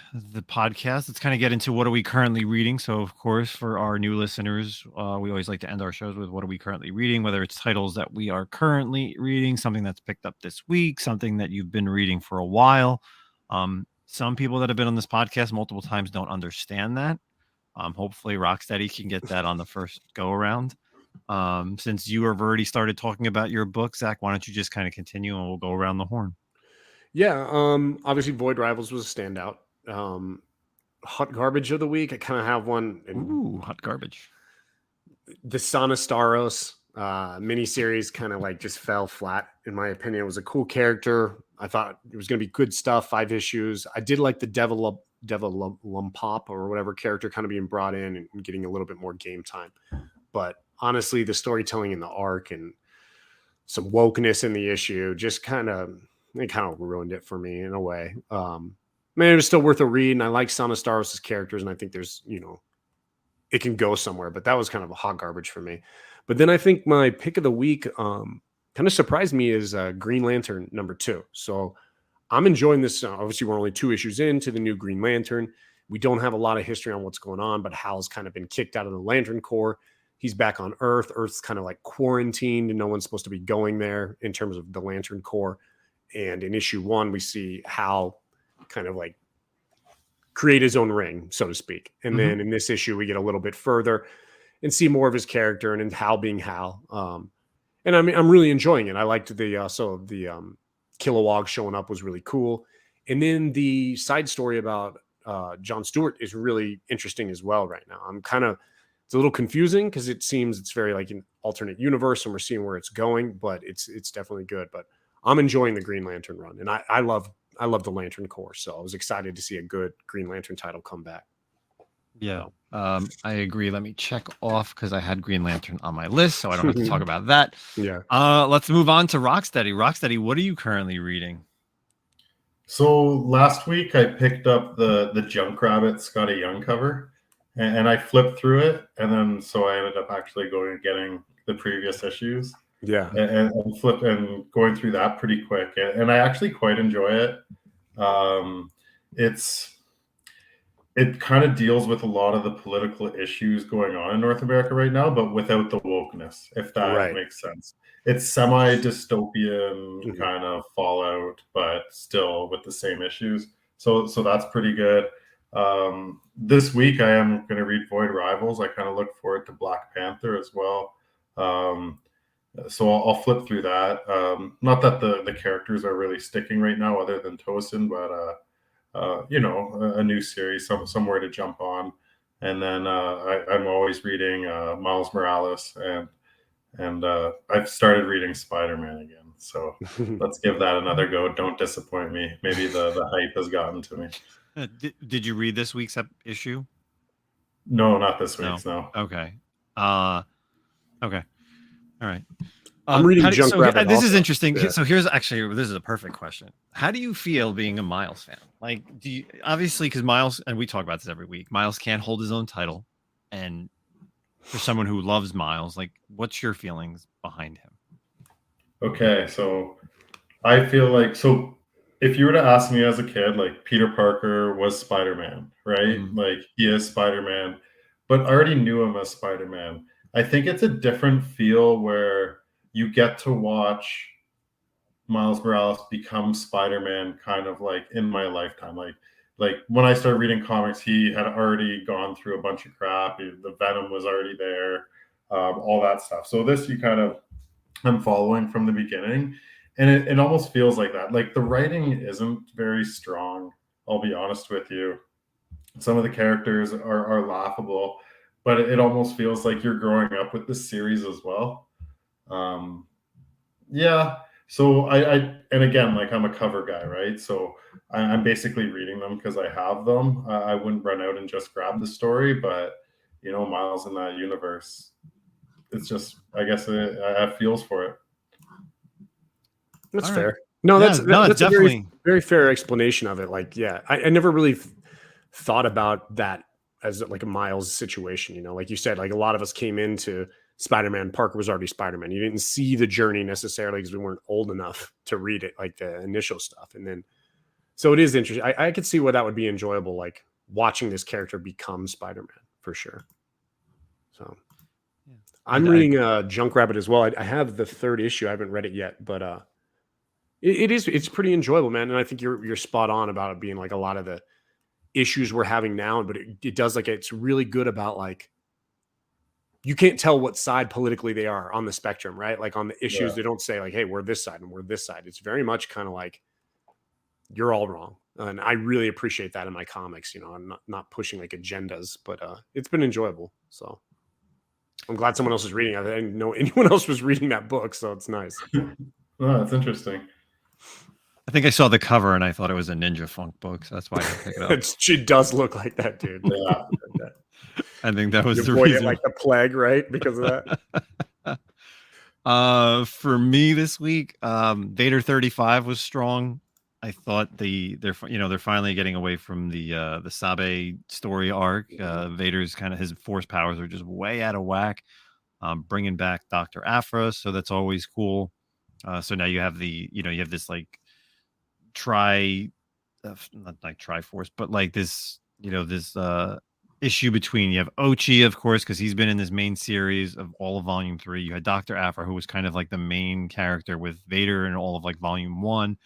podcast. Let's kind of get into what are we currently reading. So of course, for our new listeners, we always like to end our shows with what are we currently reading, whether it's titles that we are currently reading, something that's picked up this week, something that you've been reading for a while. Some people that have been on this podcast multiple times don't understand that. Hopefully Rocksteady can get that on the first go around. Since you have already started talking about your book, Zach, why don't you just kind of continue and we'll go around the horn? Yeah. Obviously Void Rivals was a standout. Hot garbage of the week. I kind of have one. Ooh, hot garbage. The Staros miniseries kind of like just fell flat, in my opinion. It was a cool character. I thought it was going to be good stuff. 5 issues. I did like the Devil Lumpop or whatever character kind of being brought in and getting a little bit more game time. But honestly, the storytelling in the arc and some wokeness in the issue just kind of ruined it for me in a way. Man, it was still worth a read, and I like Staros' characters, and I think there's, it can go somewhere, but that was kind of a hot garbage for me. But then I think my pick of the week kind of surprised me is Green Lantern #2. So I'm enjoying this. Obviously, we're only 2 issues into the new Green Lantern. We don't have a lot of history on what's going on, but Hal's kind of been kicked out of the Lantern Corps. He's back on Earth. Earth's kind of like quarantined and no one's supposed to be going there in terms of the Lantern Corps. And in issue 1, we see Hal kind of like create his own ring, so to speak. And then in this issue, we get a little bit further and see more of his character and Hal being Hal. And I mean, I'm really enjoying it. I liked the Kilowog showing up was really cool. And then the side story about John Stewart is really interesting as well right now. It's a little confusing because it seems it's very like an alternate universe and we're seeing where it's going, but it's definitely good. But I'm enjoying the Green Lantern run, and I love the Lantern Corps, so I was excited to see a good Green Lantern title come back. Yeah, I agree. Let me check off because I had Green Lantern on my list, so I don't have to talk about that. Yeah. Let's move on to Rocksteady. Rocksteady, what are you currently reading? So last week I picked up the Junkrabbit Scotty Young cover, and I flipped through it, and then so I ended up actually going and getting the previous issues. Yeah, and going through that pretty quick, and I actually quite enjoy it. It kind of deals with a lot of the political issues going on in North America right now, but without the wokeness, if that makes sense. It's semi-dystopian kind of fallout, but still with the same issues. So that's pretty good. This week I am going to read Void Rivals. I kind of look forward to Black Panther as well. So I'll flip through that. Not that the characters are really sticking right now, other than Tosin, but a new series, somewhere to jump on. And then I'm always reading Miles Morales, and I've started reading Spider-Man again. So let's give that another go. Don't disappoint me. Maybe the hype has gotten to me. Did you read this week's issue? No, not this week's. No. Okay. Okay. All right. I'm reading Junkrabbit. This is interesting. Yeah. So this is a perfect question. How do you feel being a Miles fan? Like, obviously, because Miles, and we talk about this every week, Miles can't hold his own title. And for someone who loves Miles, like, what's your feelings behind him? Okay, so I feel like, if you were to ask me as a kid, like, Peter Parker was Spider-Man, right? Like, he is Spider-Man, but I already knew him as Spider-Man. I think it's a different feel where you get to watch Miles Morales become Spider-Man kind of like in my lifetime. Like when I started reading comics, he had already gone through a bunch of crap. The Venom was already there, all that stuff. So this I'm following from the beginning, and it almost feels like that. Like, the writing isn't very strong, I'll be honest with you. Some of the characters are laughable, but it almost feels like you're growing up with this series as well. Yeah. So and again, like, I'm a cover guy, right? So I'm basically reading them because I have them. I wouldn't run out and just grab the story, but Miles in that universe, it's just, I guess I have feels for it. That's All fair. right. No, Yeah, that's definitely a very, very fair explanation of it. Like, yeah, I never really thought about that as like a Miles situation. Like you said, like, a lot of us came into Spider-Man. Parker was already Spider-Man. You didn't see the journey necessarily because we weren't old enough to read it, like the initial stuff. And then, so it is interesting. I could see why that would be enjoyable, like watching this character become Spider-Man for sure. So yeah. I'm reading Junkrabbit as well. I have the 3rd issue. I haven't read it yet, but it's pretty enjoyable, man. And I think you're spot on about it being like a lot of the issues we're having now, but it does, like, it's really good about, like, you can't tell what side politically they are on the spectrum, right? Like, on the issues, They don't say like, hey, we're this side and we're this side. It's very much kind of like, you're all wrong. And I really appreciate that in my comics. I'm not pushing like agendas, but it's been enjoyable. So I'm glad someone else is reading it. I didn't know anyone else was reading that book, so it's nice. Oh, that's interesting. I think I saw the cover and I thought it was a Ninja Funk book, so that's why I didn't pick it up. It does look like that, dude. Yeah. I think that was you the avoid reason. it like the plague, right? Because of that. For me this week, Vader 35 was strong. I thought they're finally getting away from the Sabe story arc. Vader's kind of, his force powers are just way out of whack. Bringing back Dr. Aphra, so that's always cool. So now you have you have this like not like Triforce, but like this this issue between, you have Ochi, of course, because he's been in this main series of all of Volume 3. You had Dr. Aphra, who was kind of like the main character with Vader in all of like Volume 1.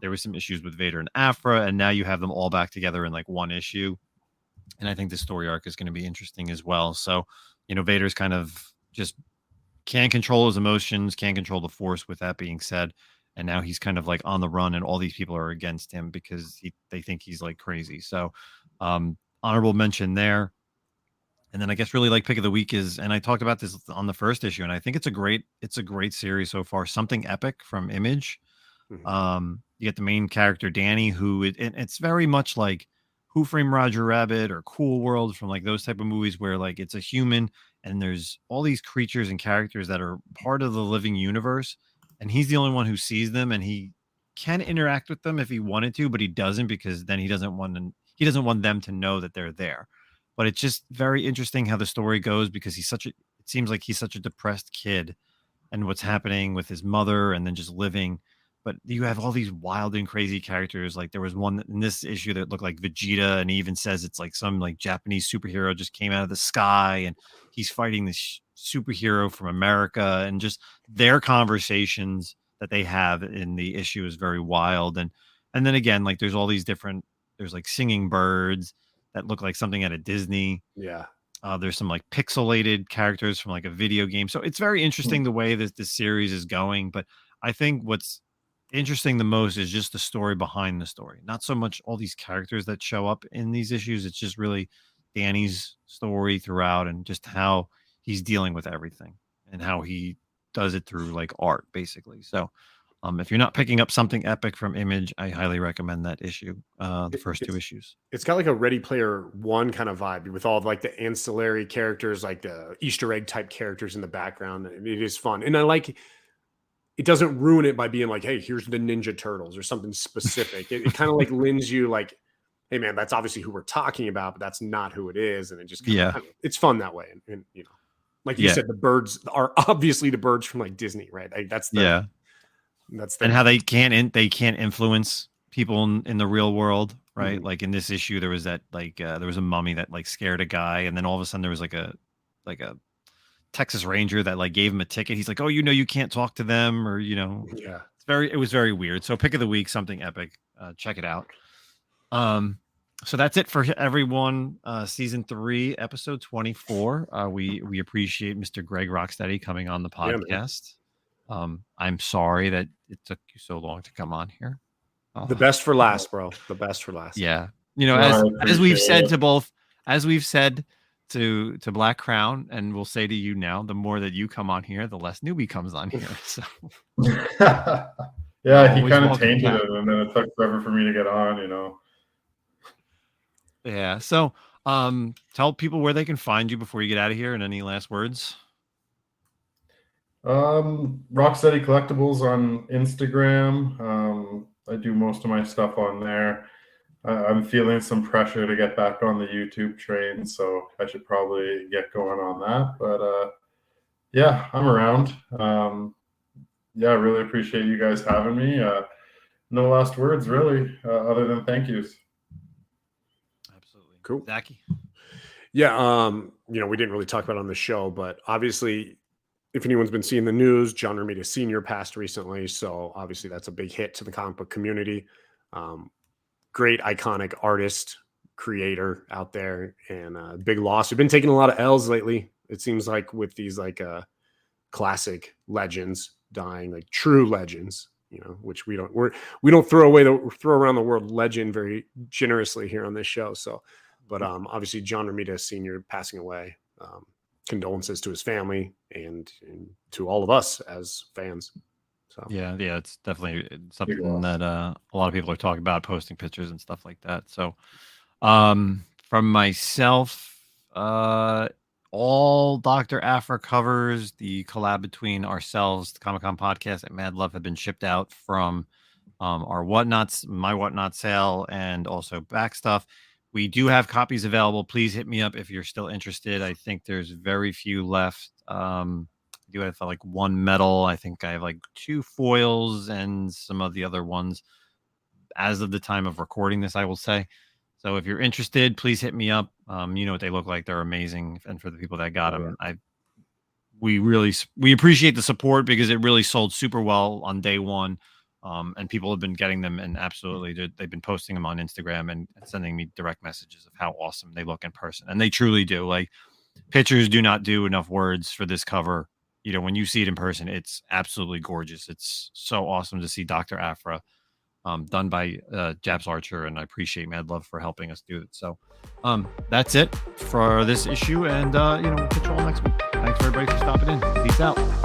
There was some issues with Vader and Aphra, and now you have them all back together in like one issue. And I think the story arc is going to be interesting as well. So, Vader's kind of just can't control his emotions, can't control the Force, with that being said. And now he's kind of like on the run, and all these people are against him because they think he's like crazy. So, honorable mention there. And then I guess really like pick of the week is, and I talked about this on the first issue, and I think it's a great series so far. Something Epic from Image. You get the main character Danny, who it's very much like Who Framed Roger Rabbit or Cool World, from like those type of movies where like it's a human and there's all these creatures and characters that are part of the living universe, and he's the only one who sees them, and he can interact with them if he wanted to, but he doesn't, because then he doesn't want them to know that they're there. But it's just very interesting how the story goes, because it seems like he's such a depressed kid, and what's happening with his mother, and then just living. But you have all these wild and crazy characters. Like there was one in this issue that looked like Vegeta, and he even says it's like some like Japanese superhero just came out of the sky, and he's fighting this superhero from America, and just their conversations that they have in the issue is very wild. And then again, like there's all these different, there's like singing birds that look like something out of Disney. Yeah. There's some like pixelated characters from like a video game. So it's very interesting the way that this series is going. But I think what's interesting the most is just the story behind the story, not so much all these characters that show up in these issues. It's just really Danny's story throughout, and just how he's dealing with everything, and how he does it through like art, basically. So if you're not picking up Something Epic from Image, I highly recommend that issue, the first 2 issues. It's got like a Ready Player One kind of vibe, with all of like the ancillary characters, like the Easter egg type characters in the background. It is fun, and I like it doesn't ruin it by being like, hey, here's the Ninja Turtles or something specific. It kind of like lends you like, hey man, that's obviously who we're talking about, but that's not who it is. And it just it's fun that way. And like you said, the birds are obviously the birds from like Disney, right? Like that's and how they can't influence people in the real world, right? Like in this issue, there was that like there was a mummy that like scared a guy, and then all of a sudden there was like a Texas Ranger that like gave him a ticket. He's like, oh, you can't talk to them, or it was very weird. So pick of the week, Something Epic. Check it out. So that's it for everyone. Season 3, episode 24. We appreciate Mr. Greg Rocksteady coming on the podcast. I'm sorry that it took you so long to come on here. The best for last, bro. The best for last. Yeah. As we've said to Black Crown, and we'll say to you now, the more that you come on here, the less newbie comes on here. So yeah, he kind of tainted it, and then it took forever for me to get on, Yeah. So tell people where they can find you before you get out of here, and any last words. Rocksteady Collectibles on Instagram. I do most of my stuff on there. I'm feeling some pressure to get back on the YouTube train, so I should probably get going on that. But yeah, I'm around. Yeah, I really appreciate you guys having me. No last words, really, other than thank yous. Absolutely. Cool. Zachy. Yeah, we didn't really talk about it on the show, but obviously, if anyone's been seeing the news, John Romita Sr. passed recently, so obviously that's a big hit to the comic book community. Great, iconic artist, creator out there, and big loss. We've been taking a lot of L's lately, it seems like, with these like classic legends dying, like true legends, which we don't throw around the word legend very generously here on this show. So, but obviously John Romita Sr. passing away. Condolences to his family and to all of us as fans. So yeah, it's definitely something that a lot of people are talking about, posting pictures and stuff like that. So from myself, all Dr. Aphra covers, the collab between ourselves, the Comic-Con podcast, and Mad Love have been shipped out from our Whatnots, my Whatnot sale, and also back stuff. We do have copies available. Please hit me up if you're still interested. I think there's very few left. I do have like one metal. I think I have like 2 foils and some of the other ones as of the time of recording this, I will say. So if you're interested, please hit me up. You know what they look like. They're amazing. And for the people that got them, we appreciate the support because it really sold super well on day one. And people have been getting them, and absolutely they've been posting them on Instagram and sending me direct messages of how awesome they look in person. And they truly do. Like, pictures do not do enough words for this cover. You know, when you see it in person, it's absolutely gorgeous. It's so awesome to see Dr. Aphra, done by Japs Archer, and I appreciate Mad Love for helping us do it. So that's it for this issue, and we'll catch you all next week. Thanks everybody for stopping in. Peace out.